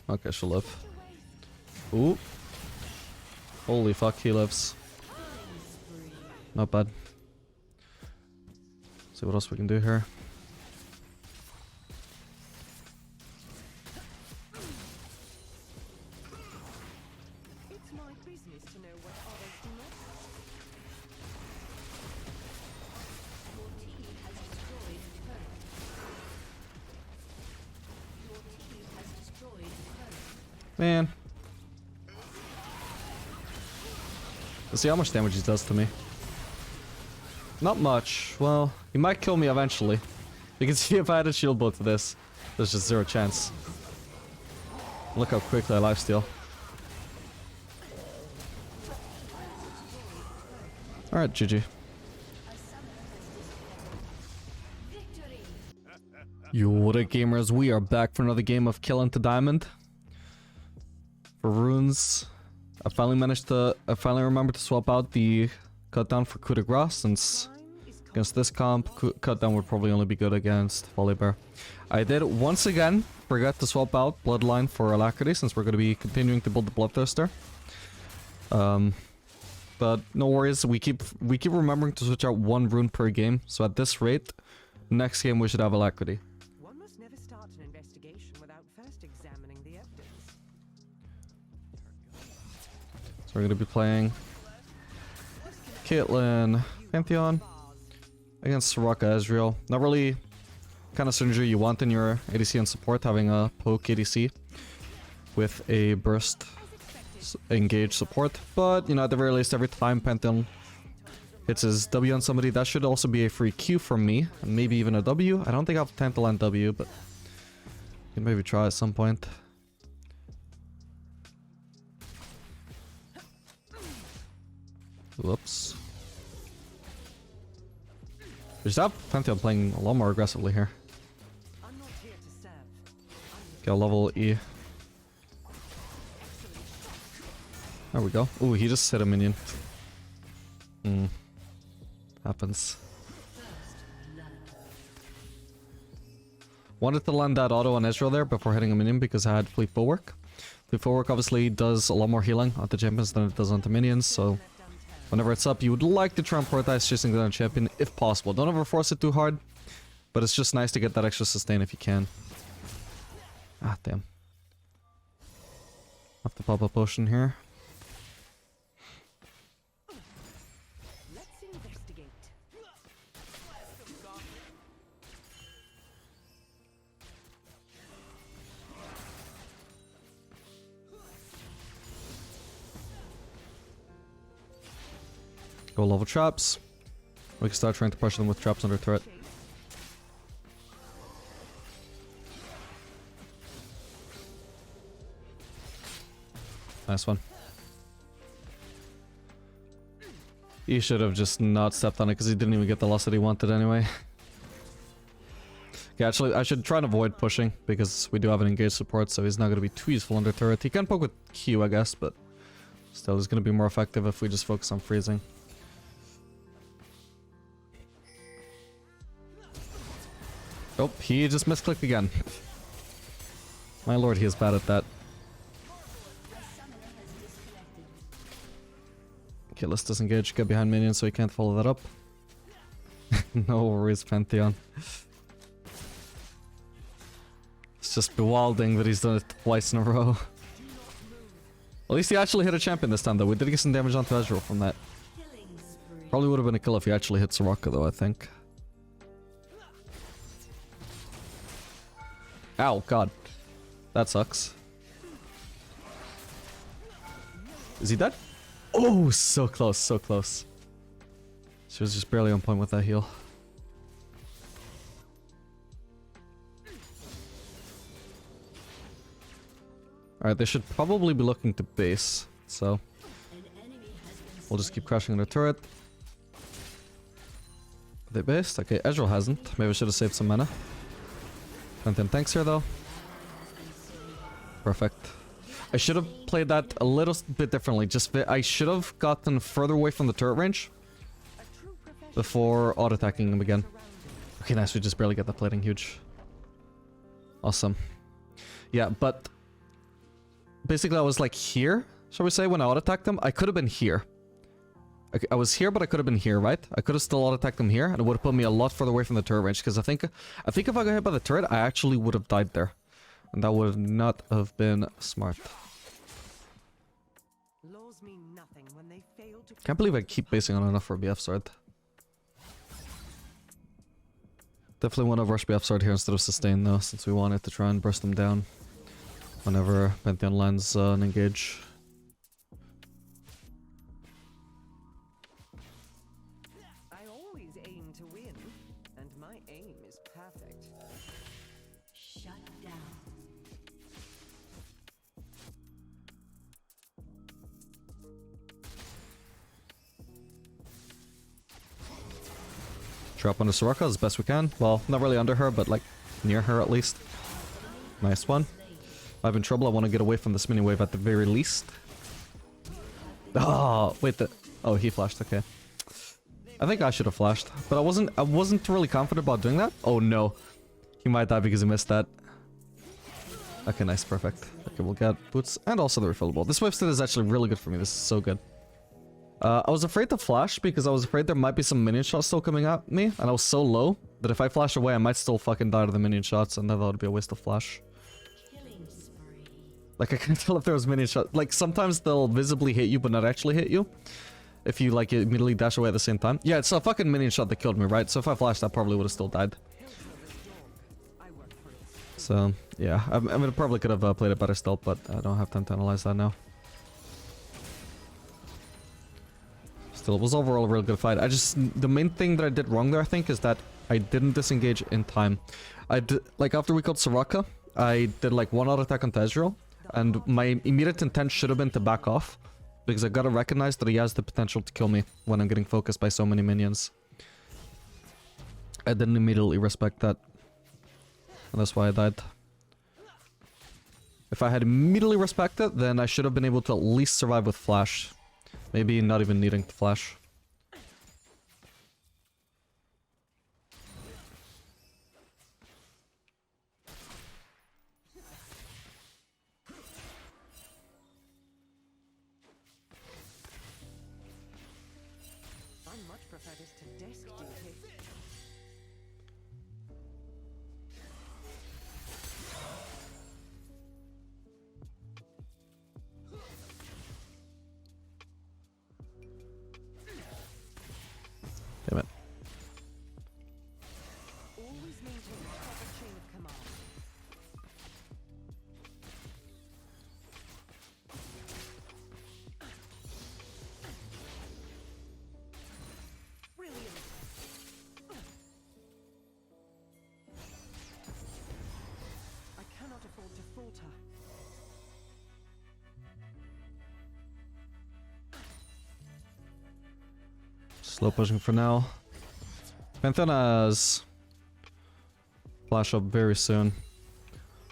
Okay, she'll live. Ooh. Holy fuck, he lives. Not bad. See what else we can do here. It's my business to know what others do not. Your team has destroyed a turret. Your team has destroyed a turret. Man. Let's see how much damage he does to me. Not much. Well, he might kill me eventually. You can see if I had a shield bow to this, there's just zero chance. Look how quickly I lifesteal. Alright, GG. Yo, what up gamers, we are back for another game of Kill into Diamond. For runes, I finally remembered to swap out the cut down for coup de grace, since against this comp, cut down would probably only be good against Volibear. I did once again forget to swap out Bloodline for Alacrity, since we're going to be continuing to build the Bloodthirster. But no worries, we keep remembering to switch out one rune per game, so at this rate, next game we should have Alacrity. One must never start an investigation without first examining the evidence. So we're going to be playing Caitlyn, Pantheon, against Soraka Ezreal. Not really kind of synergy you want in your ADC and support, having a poke ADC with a burst engage support. But, you know, at the very least, every time Pantheon hits his W on somebody, that should also be a free Q from me, and maybe even a W. I don't think I have time to land W, but you can maybe try at some point. Whoops. We just have Pantheon playing a lot more aggressively here. I'm not here to serve. Get a level E. There we go. Ooh, he just hit a minion. Happens. Wanted to land that auto on Ezreal there before hitting a minion because I had Fleet Footwork. Fleet Footwork obviously does a lot more healing onto champions than it does onto minions, so whenever it's up, you would like to try and prioritize chasing down a champion if possible. Don't ever force it too hard, but it's just nice to get that extra sustain if you can. Ah, damn. Have to pop a potion here. Let's investigate. Go level traps. We can start trying to pressure them with traps under turret. Nice one. He should have just not stepped on it because he didn't even get the loss that he wanted anyway. Okay, actually, I should try and avoid pushing because we do have an engaged support, so he's not going to be too useful under turret. He can poke with Q, I guess, but still, he's going to be more effective if we just focus on freezing. Oh, he just misclicked again. My lord, he is bad at that. Okay, let's disengage, get behind minions so he can't follow that up. No worries, Pantheon. It's just bewildering that he's done it twice in a row. At least he actually hit a champion this time though. We did get some damage onto Ezreal from that. Probably would have been a kill if he actually hit Soraka though, I think. Ow, god. That sucks. Is he dead? Oh, so close, so close. She was just barely on point with that heal. Alright, they should probably be looking to base, so we'll just keep crashing the turret. Are they based? Okay, Ezreal hasn't. Maybe I should have saved some mana. Pantheon tanks here though. Perfect. I should have played that a little bit differently. I should have gotten further away from the turret range before auto-attacking him again. Okay, nice. We just barely get that plating. Huge. Awesome. Yeah, but basically I was like here, shall we say, when I auto-attacked him. I could have been here. I was here, but I could have been here, right? I could have still auto-attacked him here, and it would have put me a lot further away from the turret range, because I think if I got hit by the turret, I actually would have died there. And that would not have been smart. Laws mean nothing when they fail to Can't believe I keep basing on enough for a BF sword. Definitely want to rush BF sword here instead of sustain though, since we wanted to try and burst them down whenever Pantheon lands an engage. I always aim to win, and my aim is perfect. Shut down. Drop on the Soraka as best we can. Well, not really under her, but like near her at least. Nice one. I'm in trouble. I want to get away from this mini wave at the very least. Oh, wait. Oh, he flashed. Okay. I think I should have flashed, but I wasn't really confident about doing that. Oh no, he might die because he missed that. Okay, nice, perfect. Okay, we'll get boots and also the refillable. This wave state is actually really good for me. This is so good. I was afraid to flash because I was afraid there might be some minion shots still coming at me, and I was so low that if I flash away, I might still fucking die to the minion shots, and then that would be a waste of flash. Like, I can't tell if there was minion shots. Like, sometimes they'll visibly hit you, but not actually hit you. If you, like, immediately dash away at the same time. Yeah, it's a fucking minion shot that killed me, right? So if I flashed, I probably would have still died. So, yeah. I mean, I probably could have played it better still, but I don't have time to analyze that now. Still, it was overall a real good fight. The main thing that I did wrong there, I think, is that I didn't disengage in time. Like, after we killed Soraka, I did, like, one auto attack onto Ezreal, and my immediate intent should have been to back off, because I gotta recognize that he has the potential to kill me when I'm getting focused by so many minions. I didn't immediately respect that, and that's why I died. If I had immediately respected, then I should have been able to at least survive with flash. Maybe not even needing to flash. I much prefer this to desk duty. Damn it. Always maintain a proper chain of command. Slow pushing for now. Pantheon has flash up very soon.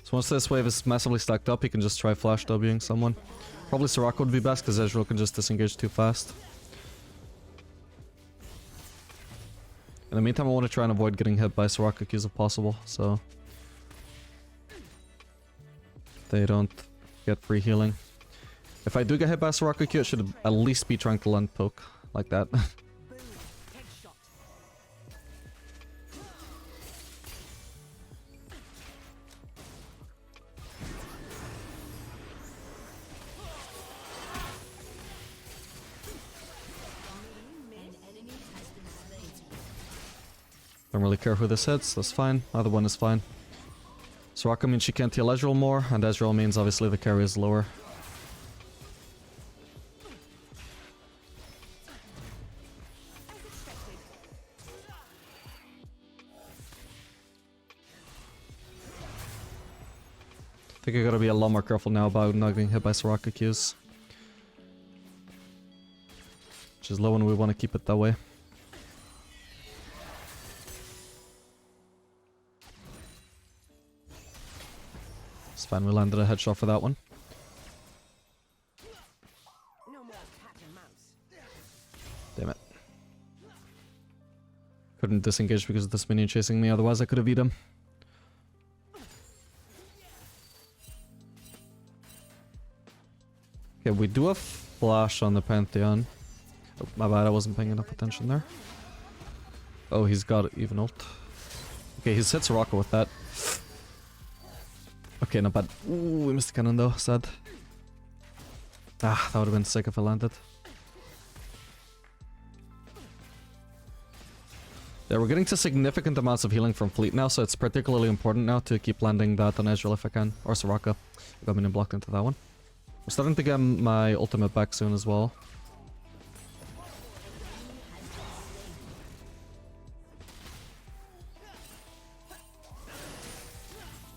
So once this wave is massively stacked up, he can just try flash Wing someone. Probably Soraka would be best because Ezreal can just disengage too fast. In the meantime, I want to try and avoid getting hit by Soraka Qs if possible, so they don't get free healing. If I do get hit by Soraka Q, it should at least be trying to land poke like that. Boom. Headshot. An enemy has been slain. Don't really care who this hits, that's fine. Either one is fine. Soraka means she can't heal Ezreal more, and Ezreal means obviously the carry is lower. I think I gotta be a lot more careful now about not getting hit by Soraka Qs. Which is low and we want to keep it that way. It's fine, we landed a headshot for that one. No more cat and mouse. Damn it. Couldn't disengage because of this minion chasing me, otherwise I could have eaten him. Okay, we do have flash on the Pantheon. Oh, my bad, I wasn't paying enough attention there. Oh, he's got even ult. Okay, he's hit Soraka with that. Okay, not bad. Ooh, we missed the cannon though, sad. Ah, that would have been sick if I landed. Yeah, we're getting to significant amounts of healing from Fleet now, so it's particularly important now to keep landing that on Ezreal if I can. Or Soraka. I got minion blocked into that one. I'm starting to get my ultimate back soon as well.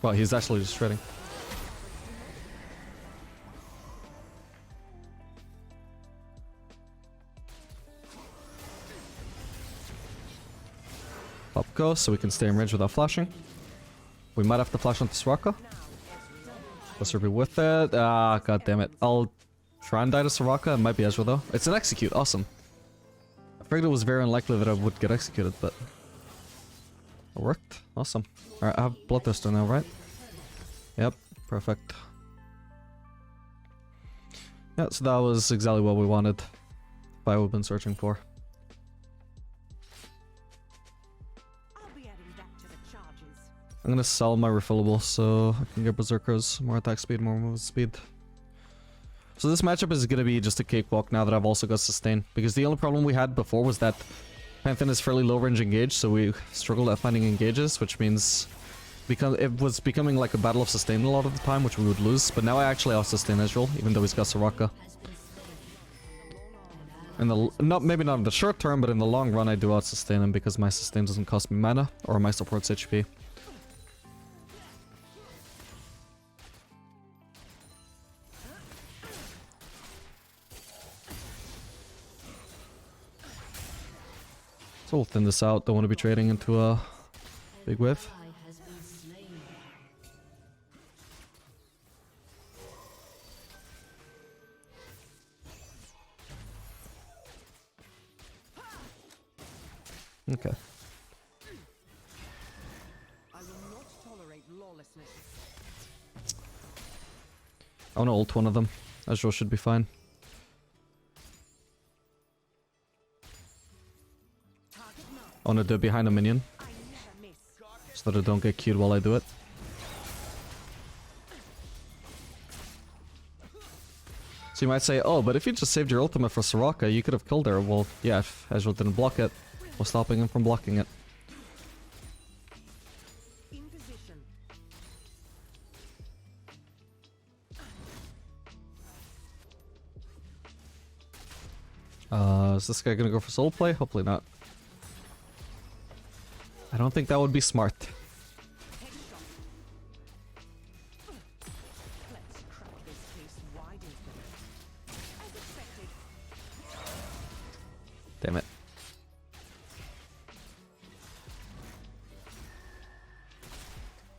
Wow, he's actually just shredding. Up go, so we can stay in range without flashing. We might have to flash onto Soraka. Let's be with it. Ah, god damn it. I'll try and die to Soraka. It might be Ezreal though. It's an execute. Awesome. I figured it was very unlikely that I would get executed, but it worked. Awesome. Alright, I have Bloodthirster now, right? Yep, perfect. Yeah, so that was exactly what we wanted. What we've been searching for. I'll be adding that to the charges. I'm gonna sell my refillable so I can get Berserkers, more attack speed, more move speed. So this matchup is gonna be just a cakewalk now that I've also got sustain. Because the only problem we had before was that Pantheon is fairly low range engage, so we struggled at finding engages, which means it was becoming like a battle of sustain a lot of the time, which we would lose. But now I actually out-sustain Ezreal, even though he's got Soraka. In the maybe not in the short term, but in the long run I do out-sustain him because my sustain doesn't cost me mana, or my support's HP. So we'll thin this out, don't want to be trading into a big wave. Has been slain. Okay. I will not tolerate lawlessness. I want to ult one of them. Ezreal should be fine. Target marked. I want to do it behind a minion, I never miss. so that I don't get queued while I do it. So you might say, oh, but if you just saved your ultimate for Soraka, you could have killed her. Well, yeah, if Ezreal didn't block it, or stopping him from blocking it. In position. Is this guy gonna go for soul play? Hopefully not. I don't think that would be smart. Headshot. Let's crack this case wide open. As expected. Damn it.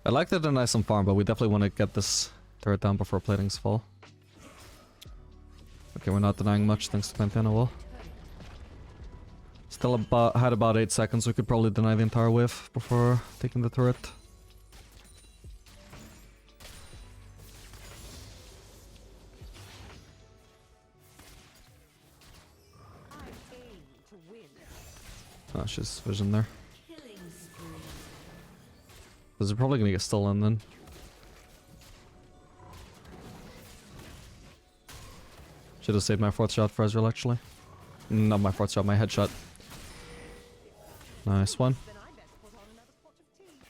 I like to deny some farm, but we definitely want to get this turret down before platings fall. Okay, we're not denying much thanks to Pantana wall. Still had about 8 seconds, we could probably deny the entire wave before taking the turret. I aim to win. Oh, she's vision there. Killing spree. This is probably gonna get stolen then. Should have saved my 4th shot for Ezreal actually. Not my 4th shot, my headshot. Nice one. Then I best put on another pot of tea.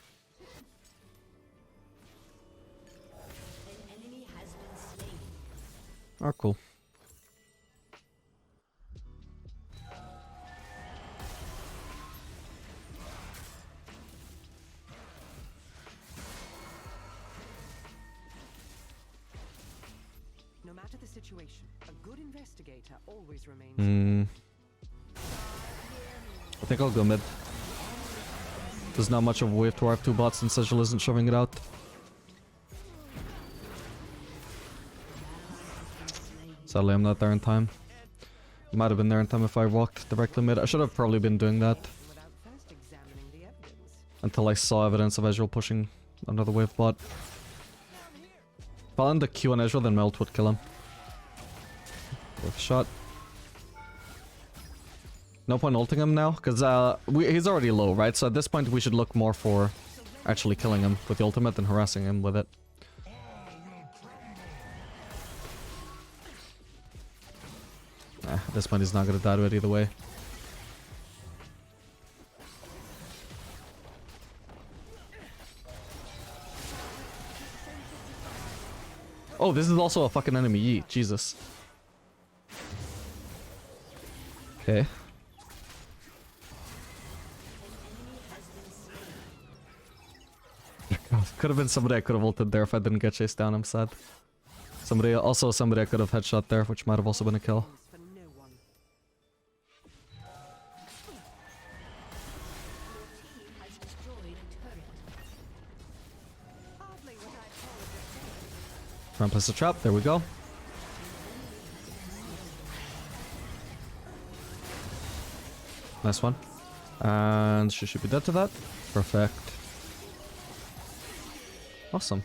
An enemy has been slain. Oh, cool. No matter the situation, a good investigator always remains. Hmm. I think I'll go mid. There's not much of a wave to our 2 bots since Ezreal isn't shoving it out. Sadly, I'm not there in time. Might have been there in time if I walked directly mid. I should have probably been doing that Without first examining the evidence. until I saw evidence of Ezreal pushing another wave bot. If I land the Q on Ezreal, then my ult would kill him. With a shot. No point ulting him now, because he's already low, right? So at this point we should look more for actually killing him with the ultimate than harassing him with it. At this point he's not gonna die to it either way. Oh, this is also a fucking enemy. Yeet, Jesus. Okay. Could have been somebody I could have ulted there if I didn't get chased down, I'm sad. Somebody I could have headshot there, which might have also been a kill. For no one. Team has destroyed a turret. Hardly what I'd call a defense. Try and place a trap, there we go. Nice one. And she should be dead to that. Perfect. Awesome.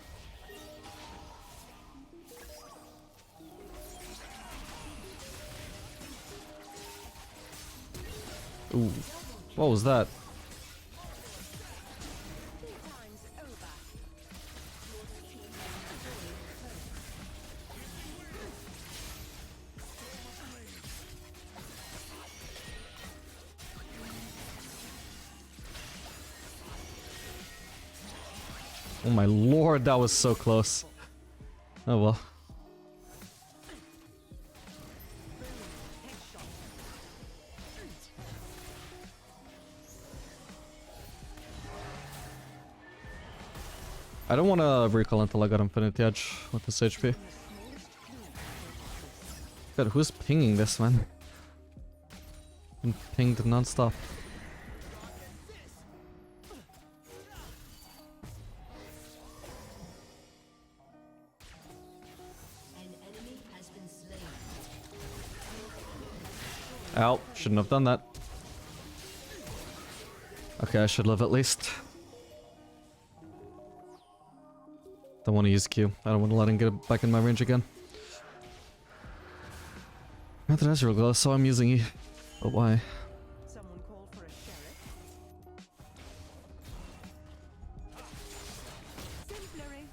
Ooh. What was that? Time's over. Oh my lord, that was so close. Oh well. I don't want to recall until I got Infinity Edge with this HP. God, who's pinging this, man? Been pinged non-stop. An enemy has been slain. Ow, shouldn't have done that. Okay, I should live at least. Don't want to use Q. I don't want to let him get back in my range again. Not that Ezreal go, so I'm using E. But why? Someone call for a sheriff. Simplery.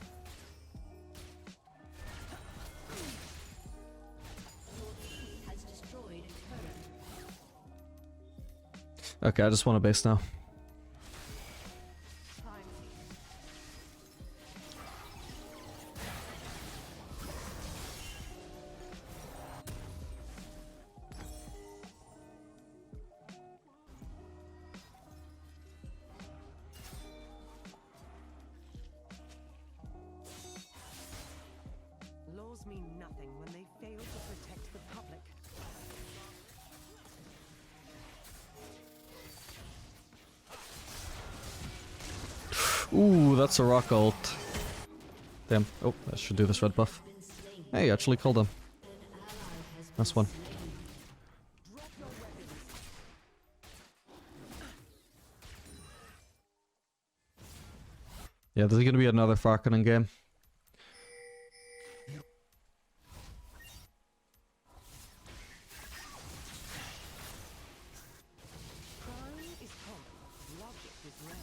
Your team has destroyed a turret. Okay, I just want a base now. Time. Laws mean nothing when they fail to protect the public. Ooh, that's a rock ult. Damn. Oh, I should do this red buff. Hey, actually killed him. Nice one. Yeah, this is gonna be another Farkanen game. Crime is common. Logic is rare.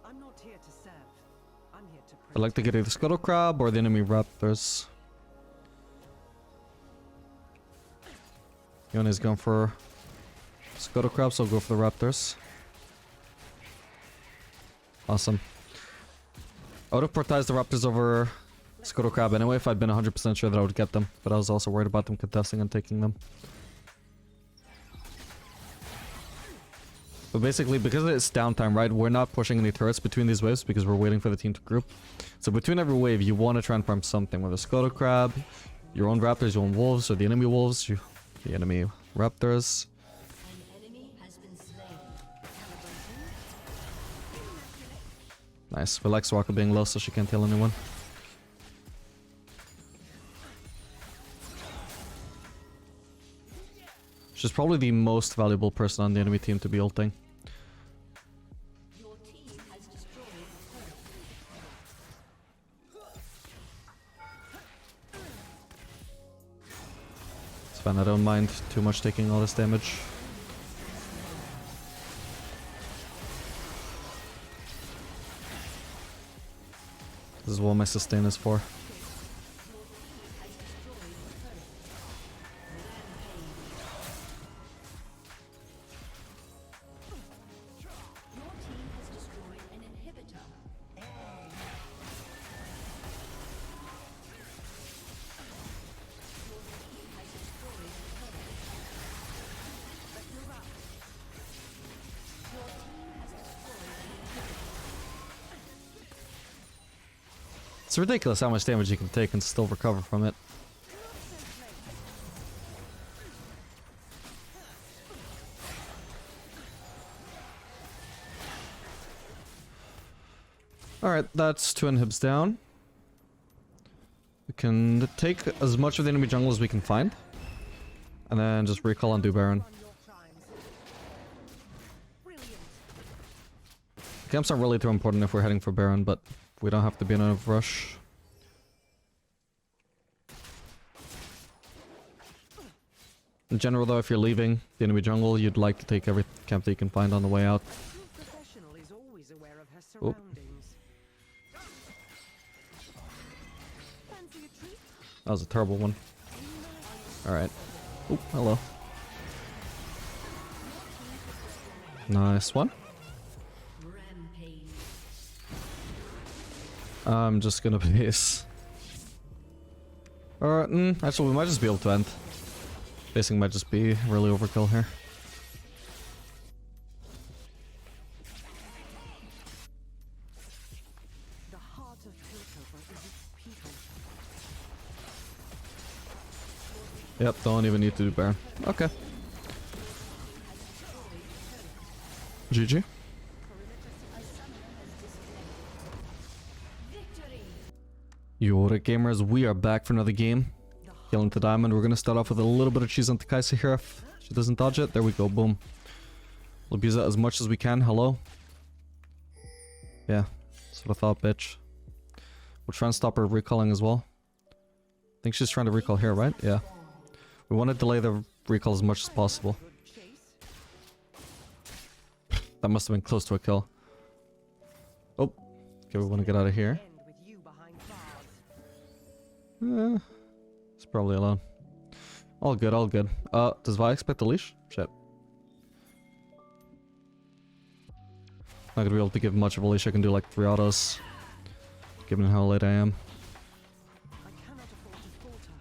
I'm not here to serve. I'm here to I'd like to get either Scuttle Crab or the enemy Raptors. Yone's going for Scuttle Crab, so I'll go for the Raptors. Awesome. I would have prioritized the Raptors over Scuttle Crab anyway if I'd been 100% sure that I would get them, but I was also worried about them contesting and taking them. But basically, because it's downtime, right, we're not pushing any turrets between these waves because we're waiting for the team to group. So between every wave, you want to try and farm something, whether Scuttle Crab, your own Raptors, your own Wolves, or the enemy Wolves, the enemy Raptors. An enemy has been slain. Nice. We like Soraka being low so she can't heal anyone. She's probably the most valuable person on the enemy team to be ulting. Your team has destroyed a turret. It's fine, I don't mind too much taking all this damage. This is what my sustain is for. Your team has destroyed an inhibitor. Your team has destroyed a turret. Your team has destroyed an inhibitor. It's ridiculous how much damage you can take and still recover from it. Alright, that's 2 inhibs down. We can take as much of the enemy jungle as we can find. And then just recall and do Baron. on your crimes. Brilliant. Camps aren't really too important if we're heading for Baron, but we don't have to be in a rush. In general though, if you're leaving the enemy jungle, you'd like to take every camp that you can find on the way out. A true professional is always aware of her Oh. surroundings. Fancy a treat? That was a terrible one. Alright. Oh, hello. Nice one. Rampage. I'm just gonna base. Alright, actually we might just be able to end. Basing might just be really overkill here. The heart of Piltover is its people. Yep, don't even need to do Baron. Okay. GG. Victory. Yo, gamers, we are back for another game. Killing the diamond. We're gonna start off with a little bit of cheese on Kaisa here. If she doesn't dodge it, there we go. Boom. We'll abuse it as much as we can. Hello. Yeah, that's what I thought, bitch. We'll try and stop her recalling as well. I think she's trying to recall here, right? Yeah. We want to delay the recall as much as possible. Good chase. That must have been close to a kill. Oh. Okay, we want to get out of here. End with you behind bars. It's probably alone. All good, all good. Does Vi expect a leash? Shit. Not gonna be able to give much of a leash. I can do like 3 autos. Given how late I am. I cannot afford to falter.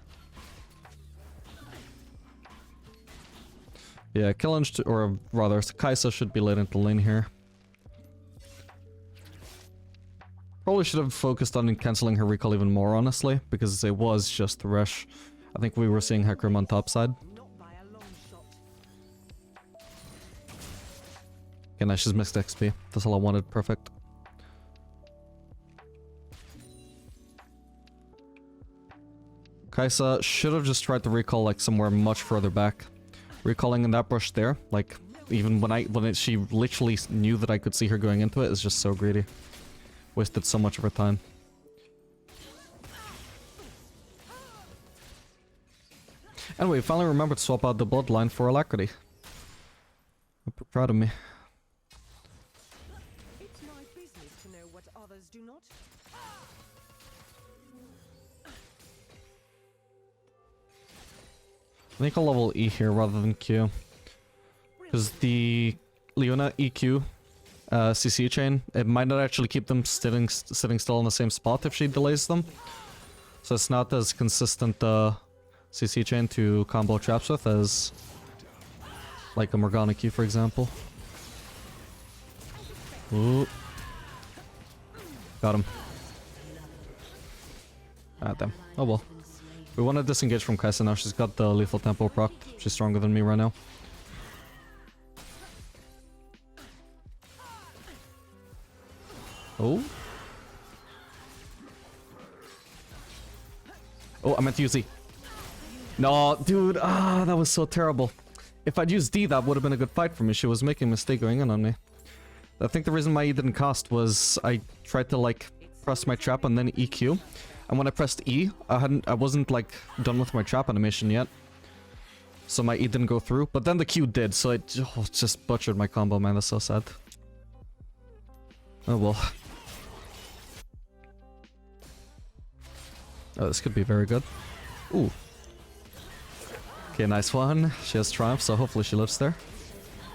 Yeah, Caitlyn or rather, Kaisa should be late into lane here. Probably should have focused on cancelling her recall even more, honestly, because it was just the rush. I think we were seeing Hecarim on top side. Not by a long shot. Okay, now she's missed XP. That's all I wanted. Perfect. Kai'Sa should have just tried to recall like somewhere much further back. Recalling in that bush there, like even when she literally knew that I could see her going into it, is just so greedy. Wasted so much of her time. Anyway, finally remembered to swap out the bloodline for Alacrity. I'm proud of me. It's my business to know what others do not. I think I'll level E here rather than Q. Because the Leona EQ CC chain, it might not actually keep them sitting still in the same spot if she delays them. So it's not as consistent CC chain to combo traps with as like a Morgana Q, for example. Ooh. Got him. Ah, damn. Oh well. We want to disengage from Kai'Sa now. She's got the lethal tempo proc. She's stronger than me right now. Oh. Oh, I meant to use E. No, dude. Ah, that was so terrible. If I'd used D, that would have been a good fight for me. She was making a mistake going in on me. I think the reason my E didn't cast was I tried to like press my trap and then EQ. And when I pressed E, I wasn't like done with my trap animation yet. So my E didn't go through, but then the Q did, so it just butchered my combo, man. That's so sad. Oh well. Oh, this could be very good. Ooh. Okay, nice one. She has Triumph, so hopefully she lives there.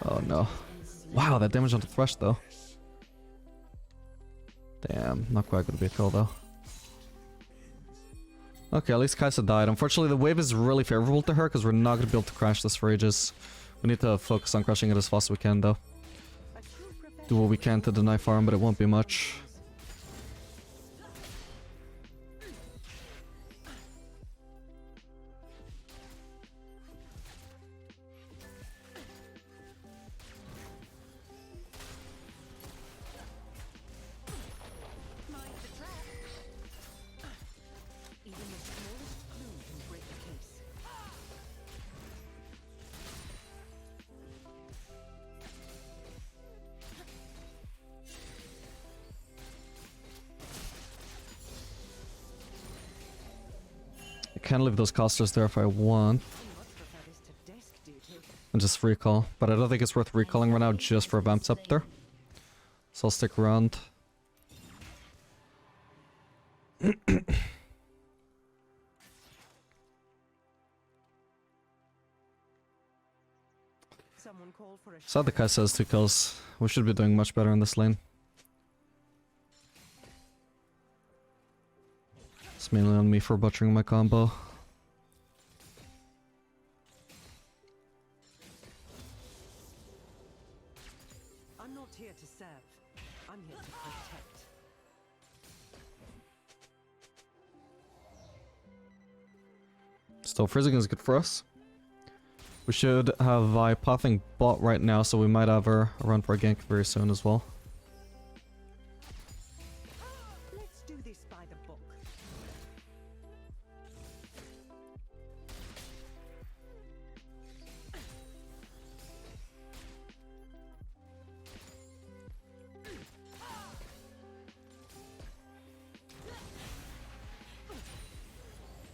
Oh no. Wow, that damage on the Thresh though. Damn, not quite gonna be a kill though. Okay, at least Kai'Sa died. Unfortunately, the wave is really favorable to her because we're not going to be able to crash this for ages. We need to focus on crushing it as fast as we can, though. Do what we can to deny farm, but it won't be much. I can leave those casters there if I want. And just recall. But I don't think it's worth recalling right now just for a Vamp Scepter. So I'll stick around. Sad the Kai'Sa has 2 kills. We should be doing much better in this lane. It's mainly on me for butchering my combo. I'm not here to serve. I'm here to protect. Still, freezing is good for us. We should have Vi pathing bot right now, so we might have her run for a gank very soon as well. Let's do this by the book.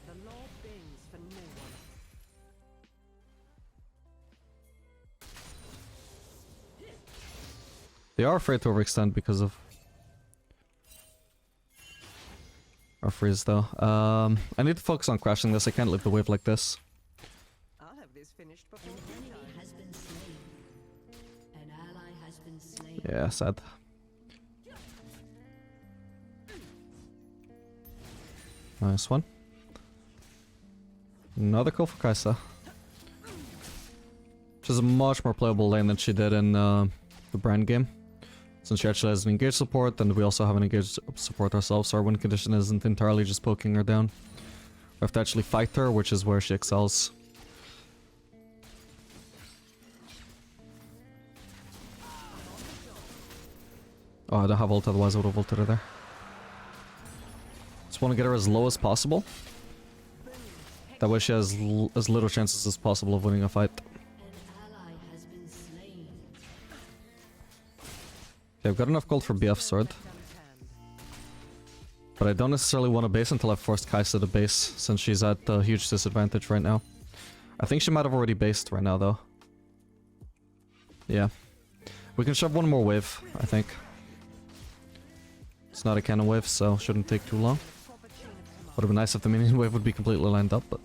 The law bends for no one. They are afraid to overextend because of our freeze though. I need to focus on crashing this. I can't leave the wave like this. I'll have this finished An before enemy has been slain. An ally has been slain. Yeah, sad. Nice one. Another kill for Kai'Sa. Which is a much more playable lane than she did in the Brand game. Since she actually has an engaged support, and we also have an engaged support ourselves, so our win condition isn't entirely just poking her down. We have to actually fight her, which is where she excels. Oh, I don't have ult, otherwise I would have ulted her there. Just want to get her as low as possible. That way she has as little chances as possible of winning a fight. An ally has been slain. Okay, I've got enough gold for BF sword. But I don't necessarily want to base until I've forced Kai'Sa to base, since she's at a huge disadvantage right now. I think she might have already based right now, though. Yeah. We can shove one more wave, I think. It's not a cannon wave, so shouldn't take too long. Would have been nice if the minion wave would be completely lined up, but...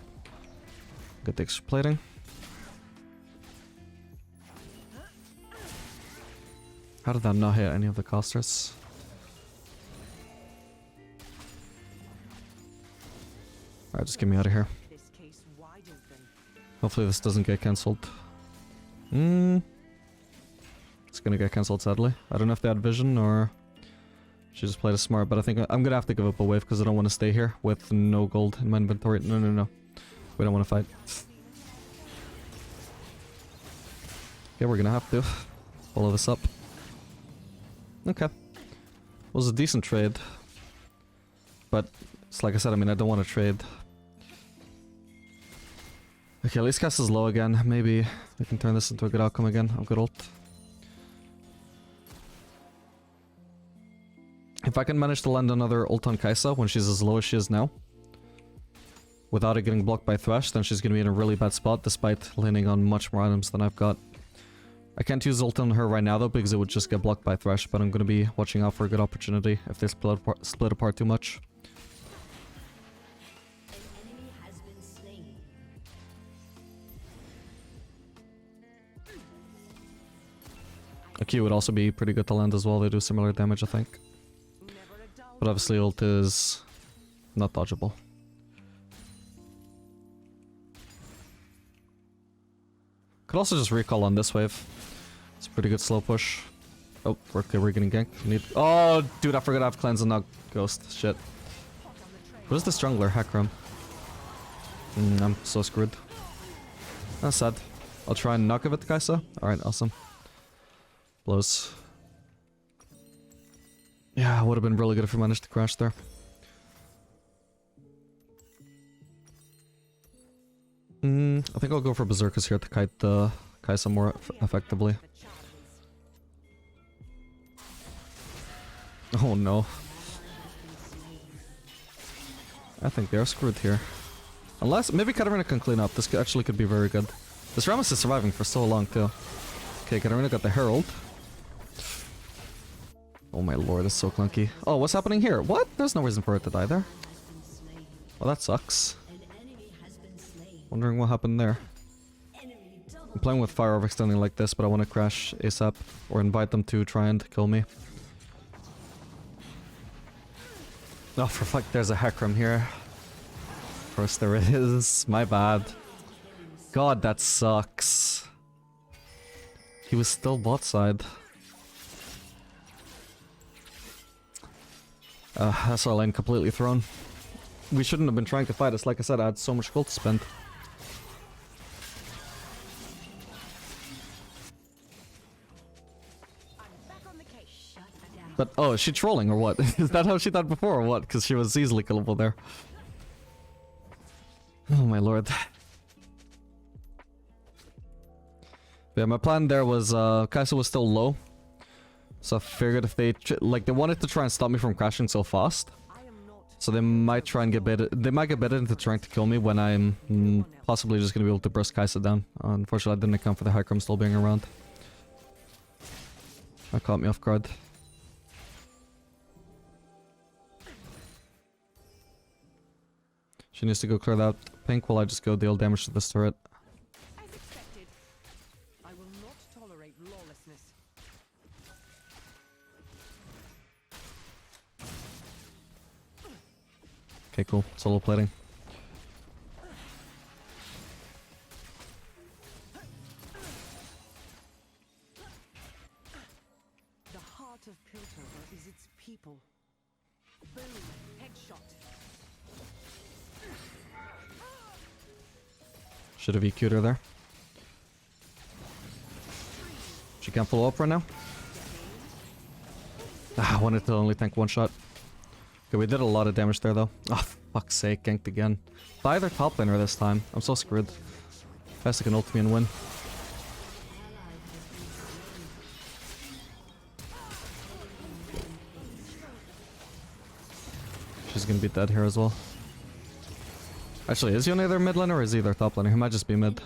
Good extra plating. How did that not hit any of the casters? Alright, just get me out of here. Hopefully this doesn't get cancelled. It's gonna get cancelled sadly. I don't know if they had vision or... She just played it smart, but I think I'm gonna have to give up a wave because I don't want to stay here with no gold in my inventory. No, no, no. We don't want to fight. Yeah, we're gonna have to follow this up. Okay. Was a decent trade. But, it's like I said, I mean, I don't want to trade. Okay, at least cast is low again. Maybe we can turn this into a good outcome again. I'm good ult. If I can manage to land another ult on Kai'Sa when she's as low as she is now, without it getting blocked by Thresh, then she's going to be in a really bad spot despite leaning on much more items than I've got. I can't use ult on her right now though because it would just get blocked by Thresh, but I'm going to be watching out for a good opportunity if they split apart too much. An enemy has been slain. A Q would also be pretty good to land as well, they do similar damage I think. But obviously ult is not dodgeable. Could also just recall on this wave. It's a pretty good slow push. Oh, okay, we're getting ganked. We need... Oh, dude, I forgot I have cleanse and not ghost. Shit. Who's this jungler? Hakram. I'm so screwed. That's sad. I'll try and knock of it, Kai'Sa. Alright, awesome. Blows. Yeah, it would have been really good if we managed to crash there. I think I'll go for Berserkers here to kite the Kai'Sa more effectively. Oh no. I think they're screwed here. Unless, maybe Katarina can clean up. This actually could be very good. This Rammus is surviving for so long too. Okay, Katarina got the Herald. Oh my lord, it's so clunky. Oh, what's happening here? What? There's no reason for it to die there. Well, that sucks. Wondering what happened there. I'm playing with fire overextending like this, but I want to crash ASAP or invite them to try and kill me. Oh, for fuck, there's a Hakram here. Of course there is. My bad. God, that sucks. He was still bot side. That's our lane completely thrown. We shouldn't have been trying to fight us. Like I said, I had so much gold to spend. But, oh, is she trolling or what? Is that how she thought before or what? Because she was easily killable there. Oh my lord. Yeah, my plan there was, Kai'Sa was still low. So I figured if they, they wanted to try and stop me from crashing so fast. So they might try and get baited, they might get baited into trying to kill me when I'm possibly just going to be able to burst Kai'Sa down. Unfortunately, I didn't account for the Hakram still being around. That caught me off guard. She needs to go clear that pink while I just go deal damage to this turret. As expected, I will not tolerate lawlessness. Okay, cool. Solo plating. The heart of Piltover is its people. Boom! Headshot. Should have EQ'd her there. She can't follow up right now. Ah, I wanted to only tank one shot. Okay, we did a lot of damage there though. Oh, fuck's sake, ganked again. Buy their top laner this time. I'm so screwed. Best I can ult me and win. She's gonna be dead here as well. Actually, is Yone their mid laner or is he their top laner? He might just be mid.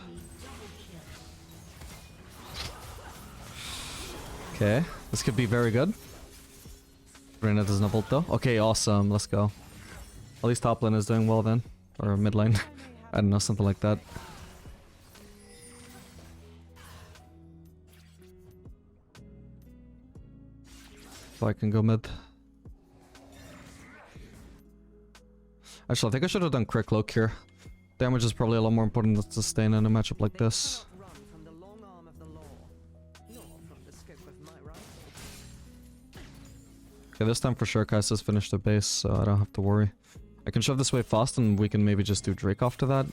Okay, this could be very good. Reyna doesn't have ult though. Okay, awesome. Let's go. At least top lane is doing well then. Or mid lane. I don't know, something like that. So I can go mid. Actually, I think I should have done quick cloak here. Damage is probably a lot more important than sustain in a matchup like this. Run from the long arm of the law, nor from the scope of my rifle. Okay, this time for sure Kai'Sa's finished their base, so I don't have to worry. I can shove this wave fast and we can maybe just do Drake after that.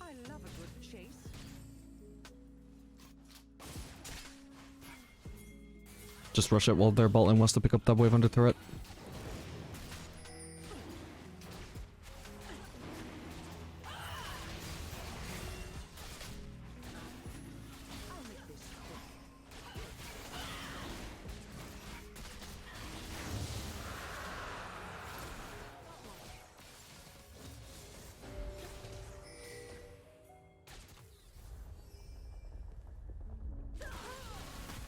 I love a good chase. Just rush it while their bot lane wants to pick up that wave under turret. I'll make this quick.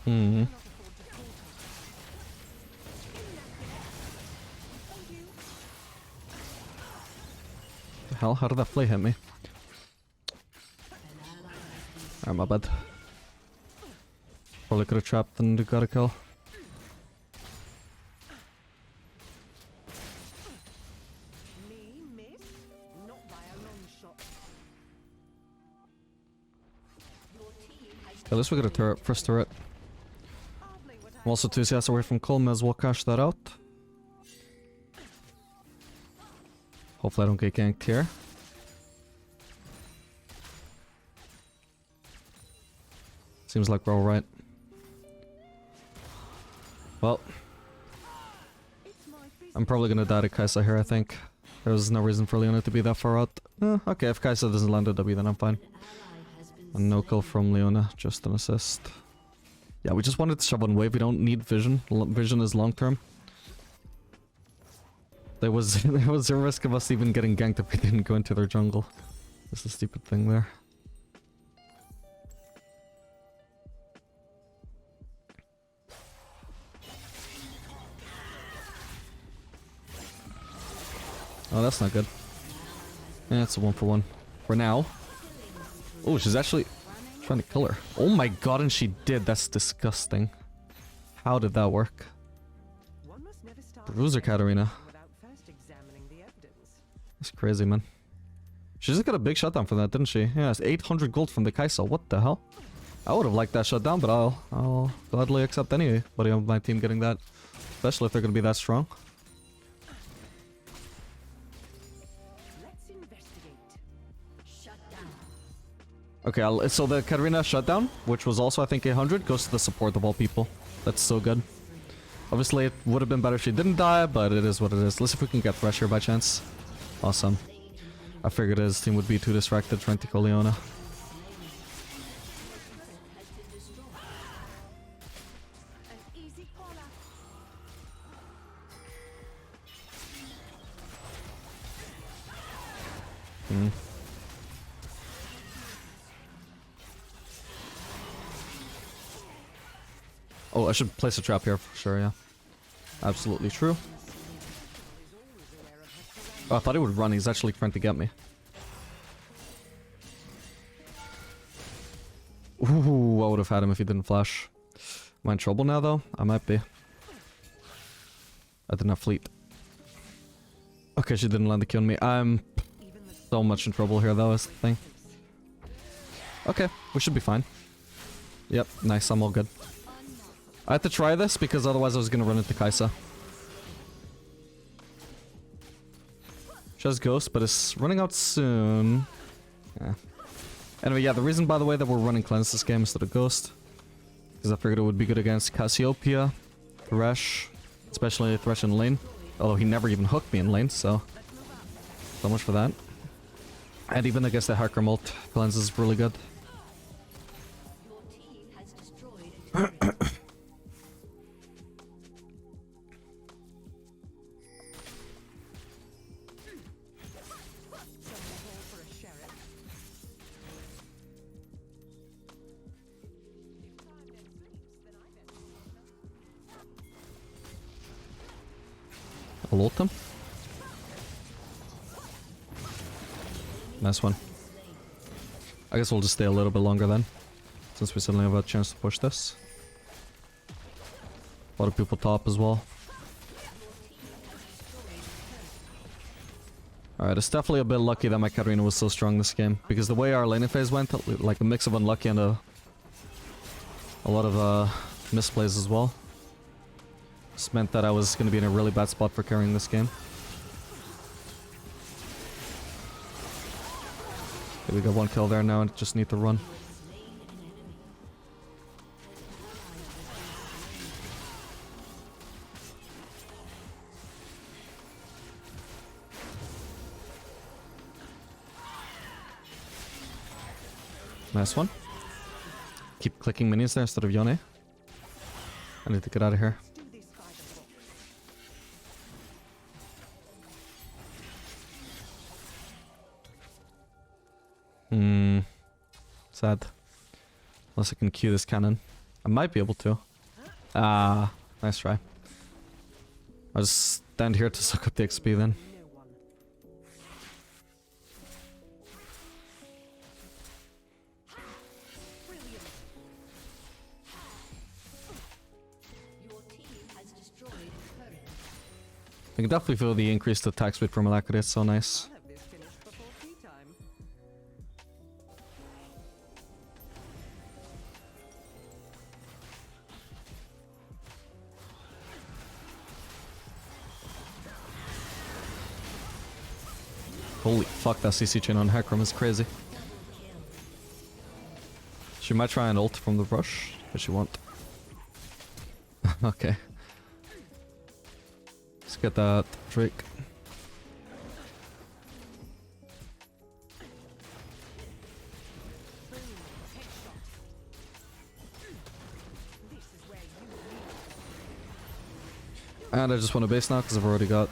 Hmm. The hell? How did that play hit me? Ah, my bad. Probably could have trapped and got a kill. Me miss? Not by a long shot. At least we got a turret, first turret. Hardly what I'm also 2 CS away from Cole, may as well cash that out. Hopefully I don't get ganked here. Seems like we're alright. Well, It's my business. I'm probably gonna die to Kai'Sa here, I think. There's no reason for Leona to be that far out. Okay, if Kai'Sa doesn't land a W, then I'm fine. And no kill from Leona, just an assist. Yeah, we just wanted to shove on wave. We don't need vision. Vision is long term. There was a risk of us even getting ganked if we didn't go into their jungle. That's the stupid thing there. Oh, that's not good. Yeah, it's a 1-for-1. For now. Oh, she's actually trying to kill her. Oh my god, and she did. That's disgusting. How did that work? One must never start Bruiser Katarina. without first examining the evidence. That's crazy, man. She just got a big shutdown for that, didn't she? Yeah, it's 800 gold from the Kai'Sa. What the hell? I would have liked that shutdown, but I'll gladly accept anybody on my team getting that. Especially if they're going to be that strong. Let's investigate. Shut down. Okay, so the Katarina shutdown, which was also I think 800, goes to the support of all people. That's so good. Obviously it would have been better if she didn't die, but it is what it is. Let's see if we can get Thresh here by chance. Awesome. I figured his team would be too distracted trying to kill Leona. An easy corner. Hmm. Oh, I should place a trap here for sure, yeah. Absolutely true. Oh, I thought he would run. He's actually trying to get me. Ooh, I would have had him if he didn't flash. Am I in trouble now, though? I might be. I didn't have fleet. Okay, she didn't land the kill on me. I'm so much in trouble here, though, is the thing. Okay, we should be fine. Yep, nice, I'm all good. I had to try this because otherwise I was gonna run into Kaisa. She has Ghost, but it's running out soon. Yeah. Anyway, yeah, the reason, by the way, that we're running Cleanse this game instead of Ghost, because I figured it would be good against Cassiopeia, Thresh, especially Thresh in lane. Although he never even hooked me in lane, so much for that. And even against the Hacker ult, Cleanse is really good. Your team has destroyed a turret. I'll ult him. Nice one. I guess we'll just stay a little bit longer then, since we suddenly have a chance to push this. A lot of people top as well. Alright, it's definitely a bit lucky that my Katarina was so strong this game, because the way our laning phase went, like a mix of unlucky and a lot of misplays as well, just meant that I was going to be in a really bad spot for carrying this game. Okay, we got one kill there now and just need to run. Nice one. Keep clicking minions there instead of Yone. I need to get out of here. Sad. Unless I can Q this cannon. I might be able to. Ah, nice try. I'll just stand here to suck up the XP then. Your team has destroyed a turret. I can definitely feel the increased attack speed from Alacrity, it's so nice. I'll have this finished before tea time. Holy fuck, that CC chain on Hecarim is crazy. She might try and ult from the brush, but she won't. Okay. Let's get that Drake. And I just want to base now because I've already got...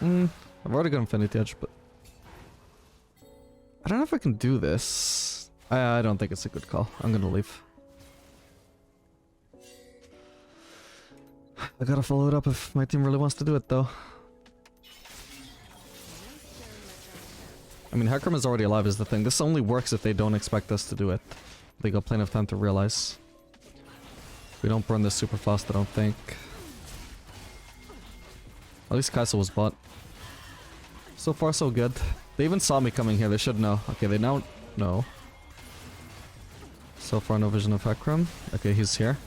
I've already got Infinity Edge, but... I don't know if I can do this. I don't think it's a good call. I'm gonna leave. I gotta follow it up if my team really wants to do it, though. I mean, Hecarim is already alive is the thing. This only works if they don't expect us to do it. They got plenty of time to realize. We don't burn this super fast, I don't think. At least Kaisa was bought. So far, so good. They even saw me coming here. They should know. Okay, they now know. So far, no vision of Hecarim. Okay, he's here.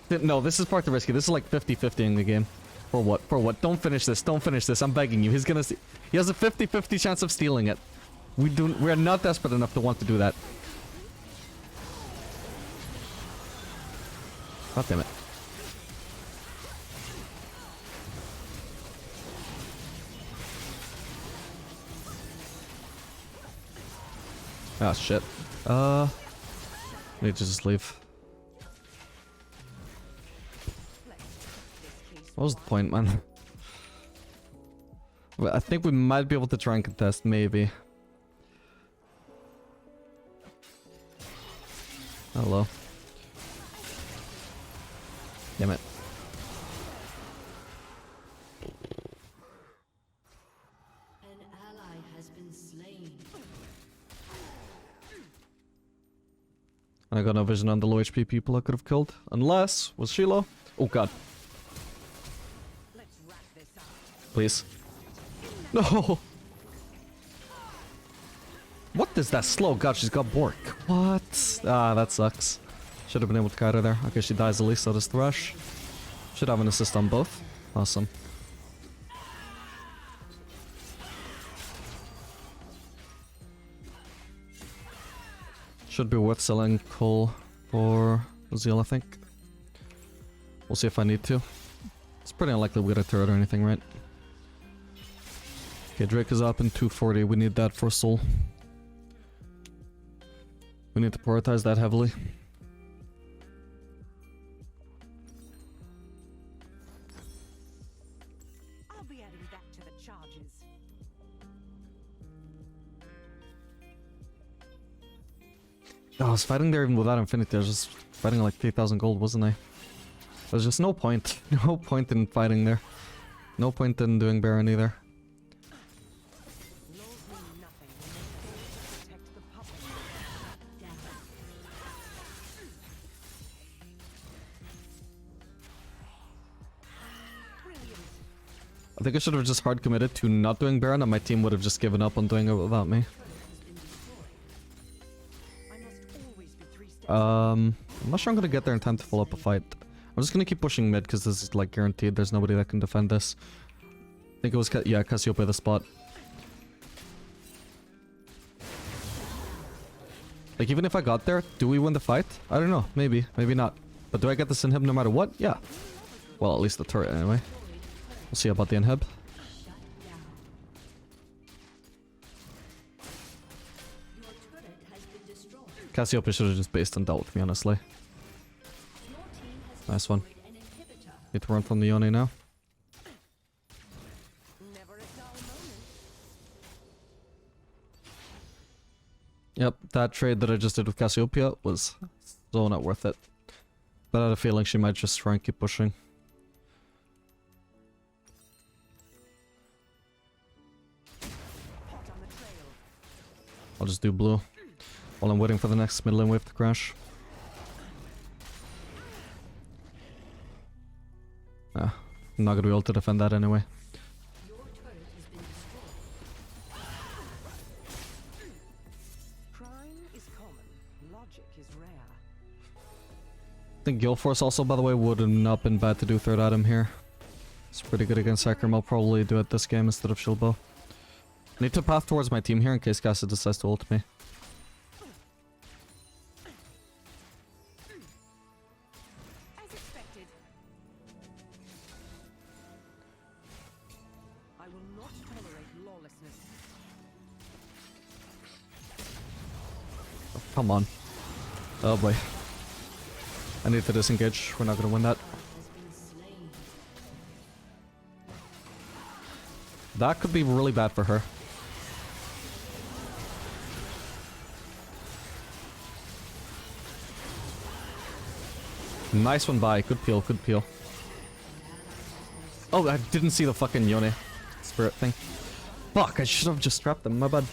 No, this is part too risky. This is like 50-50 in the game. For what? For what? Don't finish this. Don't finish this. I'm begging you. He's gonna see. He has a 50-50 chance of stealing it. We are not desperate enough to want to do that. God damn it. Ah, shit. I need to just leave. What was the point, man? Well, I think we might be able to try and contest, maybe. Hello. Damn it. An ally has been slain. I got no vision on the low HP people I could have killed. Unless... Was she low? Oh god. Let's wrap this up. Please. No! What is that slow? God, she's got Bork. What? Ah, that sucks. Should have been able to kite her there. Okay, she dies at least, so does Thresh. Should have an assist on both. Awesome. Should be worth selling coal for Zeal, I think. We'll see if I need to. It's pretty unlikely we get a turret or anything, right? Okay, Drake is up in 240. We need that for Soul. We need to prioritize that heavily. I'll be adding that to the charges. I was fighting there even without Infinity. I was just fighting like 3,000 gold, wasn't I? There's just no point. No point in fighting there. No point in doing Baron either. Laws mean nothing when they fail to protect the public. Brilliant. I think I should have just hard committed to not doing Baron, and my team would have just given up on doing it without me. I must always be 3 steps. I'm not sure I'm gonna get there in time to fill up a fight. I'm just gonna keep pushing mid because this is like guaranteed. There's nobody that can defend this. I think it was yeah, Cassiopeia the spot. Like even if I got there, do we win the fight? I don't know. Maybe, maybe not. But do I get this inhib no matter what? Yeah. Well, at least the turret anyway. We'll see about the inhib. Your turret has been destroyed. Cassiopeia should have just based and dealt with me, honestly. Your team has Nice one. destroyed an inhibitor. Need to run from the Yone now. Never a dull moment. Yep, that trade that I just did with Cassiopeia was so not worth it. But I had a feeling she might just try and keep pushing. Hot on the trail. I'll just do blue while I'm waiting for the next mid lane wave to crash. Ah, I'm not gonna be able to defend that anyway. Your turret has been destroyed. Crime is common. Logic is rare. I think Guild Force also, by the way, would have not been bad to do third item here. It's pretty good against Sacrum. I'll probably do it this game instead of Shieldbow. I need to path towards my team here in case Cassie decides to ult me. As expected. I will not tolerate lawlessness. Oh, come on. Oh boy. I need to disengage. We're not gonna win that. Has been slain. That could be really bad for her. Nice one by. Good peel, good peel. Oh, I didn't see the fucking Yone spirit thing. Fuck, I should have just trapped them. My bad.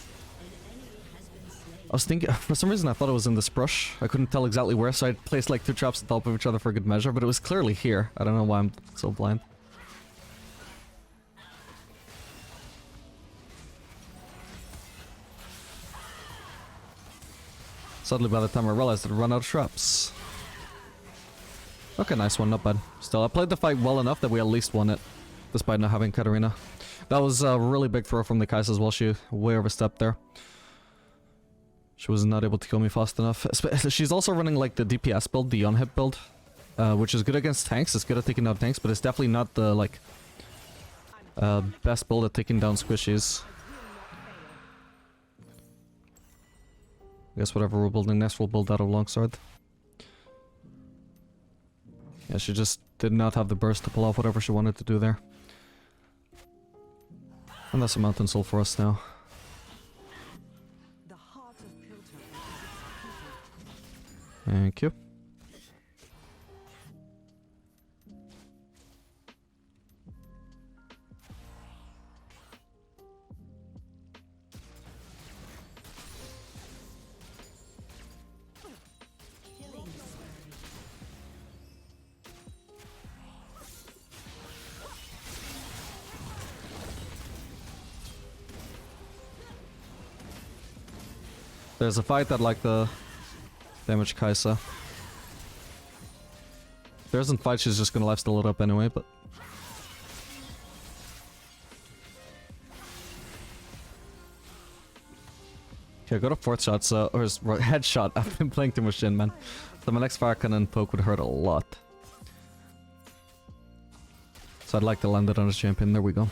I was thinking, for some reason I thought it was in this brush. I couldn't tell exactly where, so I placed like 2 traps on top of each other for good measure, but it was clearly here. I don't know why I'm so blind. Suddenly by the time I realized I'd run out of traps. Okay, nice one, not bad. Still, I played the fight well enough that we at least won it, despite not having Katarina. That was a really big throw from the Kais as well. She way overstepped there. She was not able to kill me fast enough. She's also running like the DPS build, the on-hit build, which is good against tanks. It's good at taking down tanks, but it's definitely not the like best build at taking down squishies. I guess whatever we're building next, we'll build that alongside. Yeah, she just did not have the burst to pull off whatever she wanted to do there. And that's a mountain soul for us now. The heart of Piltover is its people. Thank you. Killing spree. There's a fight that like the damage Kai'Sa. If there isn't fight, she's just gonna lifesteal it up anyway, but... Okay, go to fourth shot, so... Or headshot. I've been playing too much Jhin, man. So my next fire cannon poke would hurt a lot. So I'd like to land it on his champion. There we go.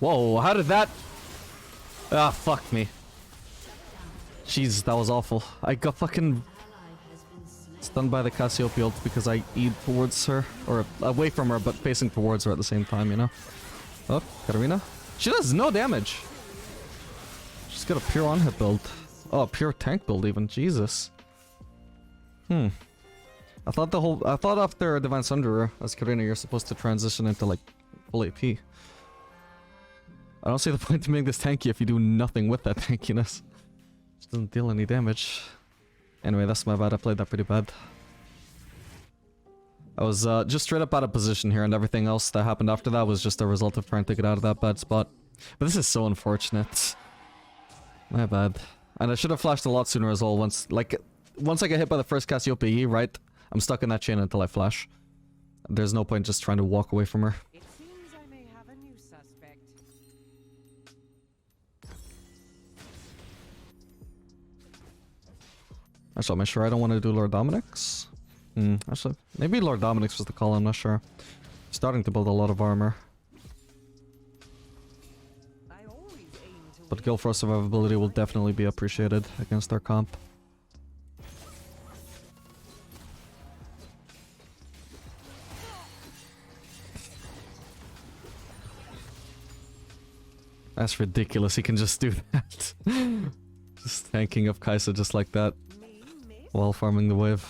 Whoa, how did that... Ah, fuck me. Jeez, that was awful. I got fucking stunned by the Cassiopeia ult because I eat towards her. Or away from her, but facing towards her at the same time, you know? Oh, Katarina? She does no damage! She's got a pure on-hit build. Oh, a pure tank build even. Jesus. I thought after Divine Sunderer, as Katarina, you're supposed to transition into, like, full AP. I don't see the point to make this tanky if you do nothing with that tankiness. It doesn't deal any damage. Anyway, that's my bad. I played that pretty bad. I was just straight up out of position here, and everything else that happened after that was just a result of trying to get out of that bad spot. But this is so unfortunate. My bad. And I should have flashed a lot sooner as well. Once I get hit by the first Cassiopeia, right? I'm stuck in that chain until I flash. There's no point just trying to walk away from her. It seems I may have a new suspect. Actually, am I sure I don't want to do Lord Dominic's? Actually, maybe Lord Dominic's was the call, I'm not sure. Starting to build a lot of armor. I always aim to But Guild Force survivability will definitely be appreciated against our comp. That's ridiculous, he can just do that. Just tanking of Kai'Sa just like that. While farming the wave.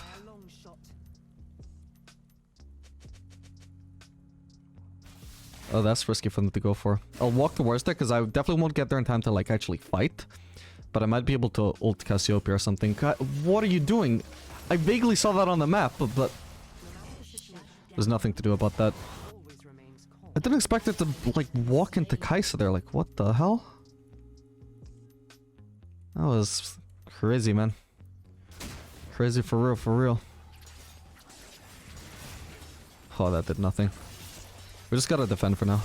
Oh, that's risky for them to go for. I'll walk towards there because I definitely won't get there in time to like actually fight. But I might be able to ult Cassiopeia or something. What are you doing? I vaguely saw that on the map, but there's nothing to do about that. I didn't expect it to like walk into Kai'Sa there. Like, what the hell? That was crazy, man. Crazy for real, for real. Oh, that did nothing. We just gotta defend for now.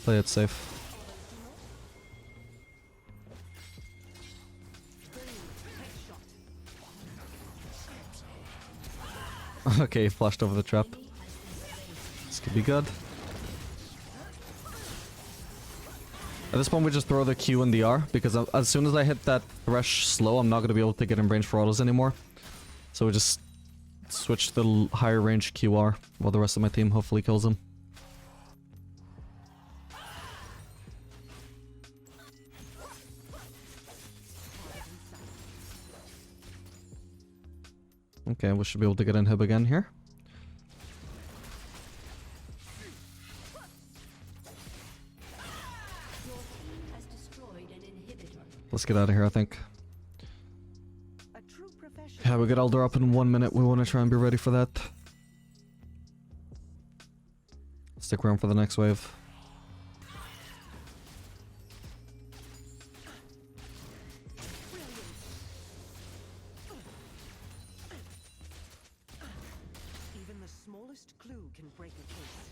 Play it safe. Okay, flashed over the trap. This could be good. At this point we just throw the Q and the R, because as soon as I hit that Thresh slow, I'm not going to be able to get in range for autos anymore. So we just switch to the higher range QR, while the rest of my team hopefully kills him. Okay, we should be able to get inhib again here. Let's get out of here, I think. Yeah, we get Elder up in 1 minute. We want to try and be ready for that. Stick around for the next wave. Even the smallest clue can break a case.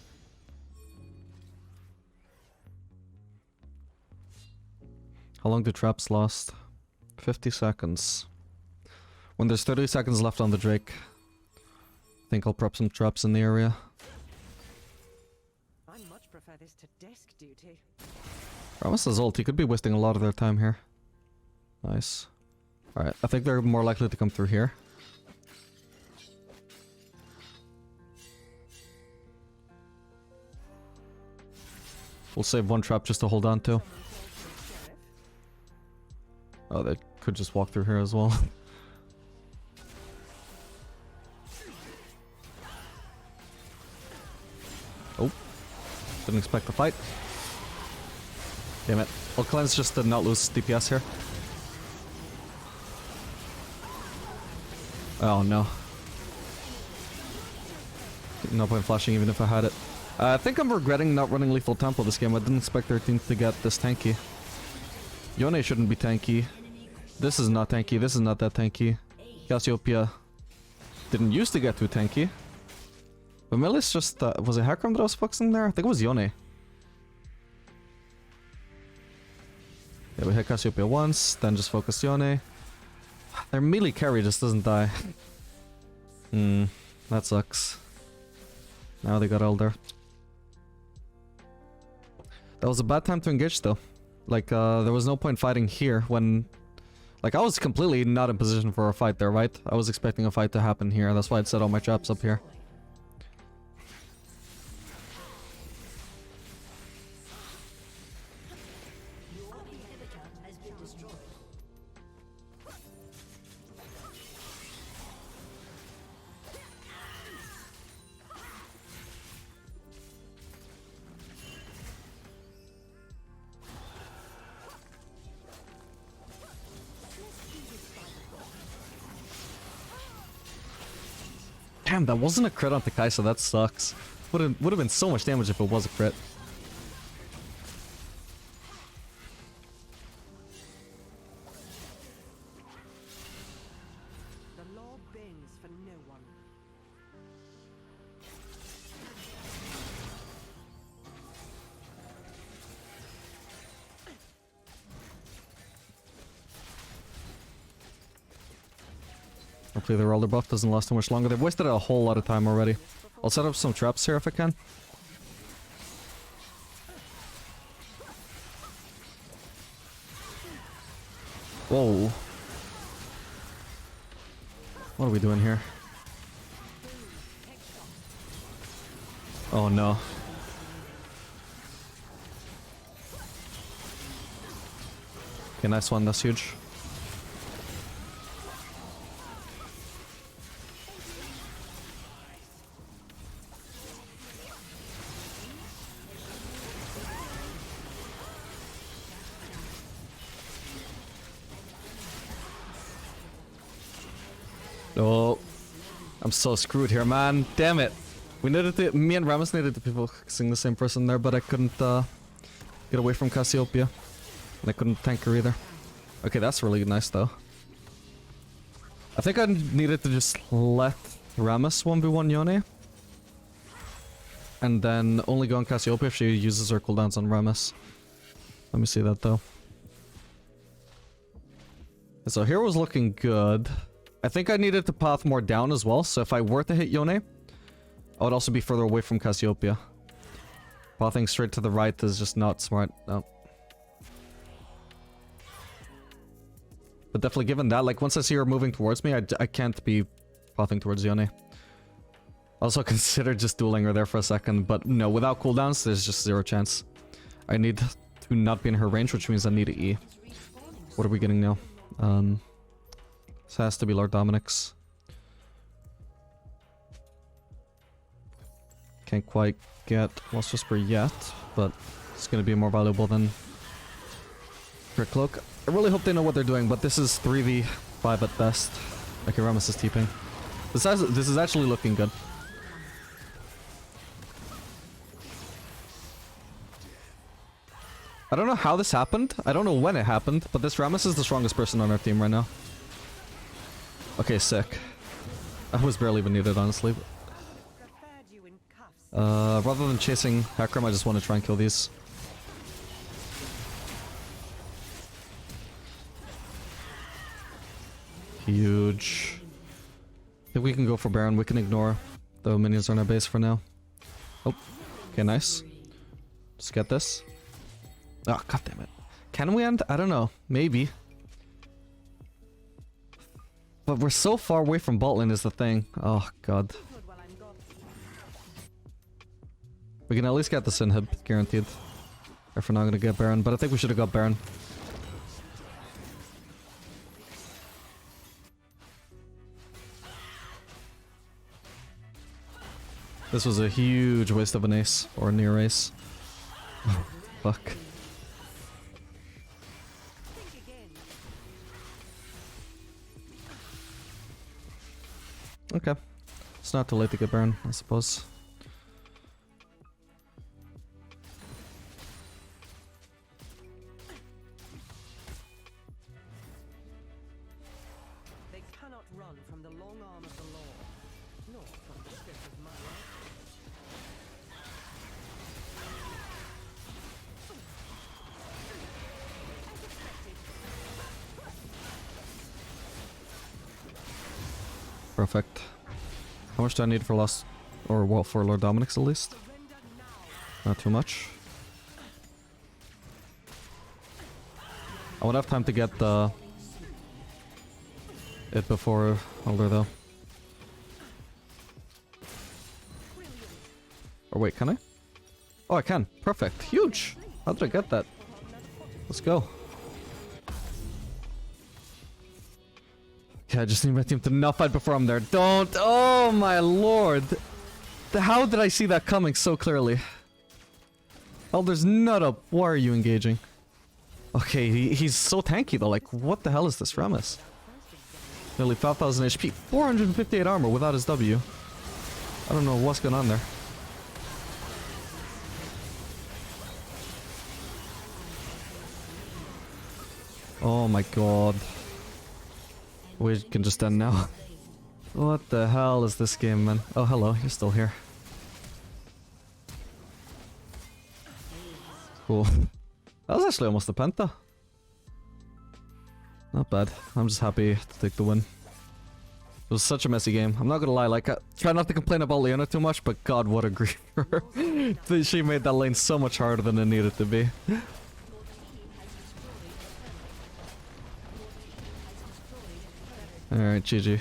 How long do traps last? 50 seconds. When there's 30 seconds left on the Drake, I think I'll prep some traps in the area. I much prefer this to desk duty. Ramos' ult, he could be wasting a lot of their time here. Nice. Alright, I think they're more likely to come through here. We'll save one trap just to hold on to. Oh, they could just walk through here as well. Didn't expect the fight. Damn it. Well, cleanse just to not lose DPS here. Oh no. No point flashing even if I had it. I think I'm regretting not running Lethal Tempo this game. I didn't expect their team to get this tanky. Yone shouldn't be tanky. This is not tanky. This is not that tanky. Cassiopeia didn't used to get too tanky. But Melis just... was it Hakram that I was focusing there? I think it was Yone. Yeah, we hit Cassiopeia once, then just focused Yone. Their melee carry just doesn't die. That sucks. Now they got Elder. That was a bad time to engage though. Like, there was no point fighting here when... Like, I was completely not in position for a fight there, right? I was expecting a fight to happen here, that's why I'd set all my traps up here. Damn, that wasn't a crit onto Kai'Sa, that sucks. Would have been so much damage if it was a crit. The law bends for no one. Hopefully their elder buff doesn't last too much longer. They've wasted a whole lot of time already. I'll set up some traps here if I can. Whoa. What are we doing here? Oh no. Okay, nice one, that's huge. Oh, I'm so screwed here, man. Damn it. We needed to, me and Rammus needed to be focusing the same person there, but I couldn't get away from Cassiopeia. And I couldn't tank her either. Okay, that's really nice though. I think I needed to just let Rammus 1v1 Yone. And then only go on Cassiopeia if she uses her cooldowns on Rammus. Let me see that though. So here was looking good. I think I needed to path more down as well, so if I were to hit Yone, I would also be further away from Cassiopeia. Pathing straight to the right is just not smart, no. But definitely given that, like once I see her moving towards me, I can't be pathing towards Yone. Also considered just dueling her there for a second, but no, without cooldowns, there's just zero chance. I need to not be in her range, which means I need to E. What are we getting now? This has to be Lord Dominic's. Can't quite get Lost Whisper yet, but it's gonna be more valuable than Crit Cloak. I really hope they know what they're doing, but this is 3v5 at best. Okay, Rammus is TPing. This is actually looking good. I don't know how this happened. I don't know when it happened, but this Rammus is the strongest person on our team right now. Okay, sick. I was barely even needed, honestly. Preferred you in cuffs. Rather than chasing Hakram, I just want to try and kill these. Huge. I think we can go for Baron. We can ignore the minions on our base for now. Oh, okay, nice. Just get this. Oh, god damn it. Can we end? I don't know. Maybe. But we're so far away from bot lane is the thing. Oh, god. Good while I'm gone. We can at least get this inhib, guaranteed. If we're not gonna get Baron, but I think we should have got Baron. This was a huge waste of an ace, or a near ace. Fuck. Think again. Okay. It's not too late to get burned, I suppose. They cannot run from the long arm of the law, nor from the strip of my life. Perfect. How much do I need for Lost... or what, for Lord Dominic's at least? Surrender now. Not too much. I would have time to get it before Elder though. Or wait, can I? Oh, I can. Perfect. Huge! How did I get that? Let's go. Okay, I just need my team to not fight before I'm there. Don't! Oh my lord! How did I see that coming so clearly? Elder's nut up. Why are you engaging? Okay, he's so tanky though. Like, what the hell is this Remus? Nearly 5,000 HP. 458 armor without his W. I don't know what's going on there. Oh my god. We can just end now. What the hell is this game, man? Oh, hello, you're still here. Cool. That was actually almost a penta. Not bad. I'm just happy to take the win. It was such a messy game. I'm not gonna lie, like, I try not to complain about Leona too much, but god, what a griefer. She made that lane so much harder than it needed to be. Alright, GG.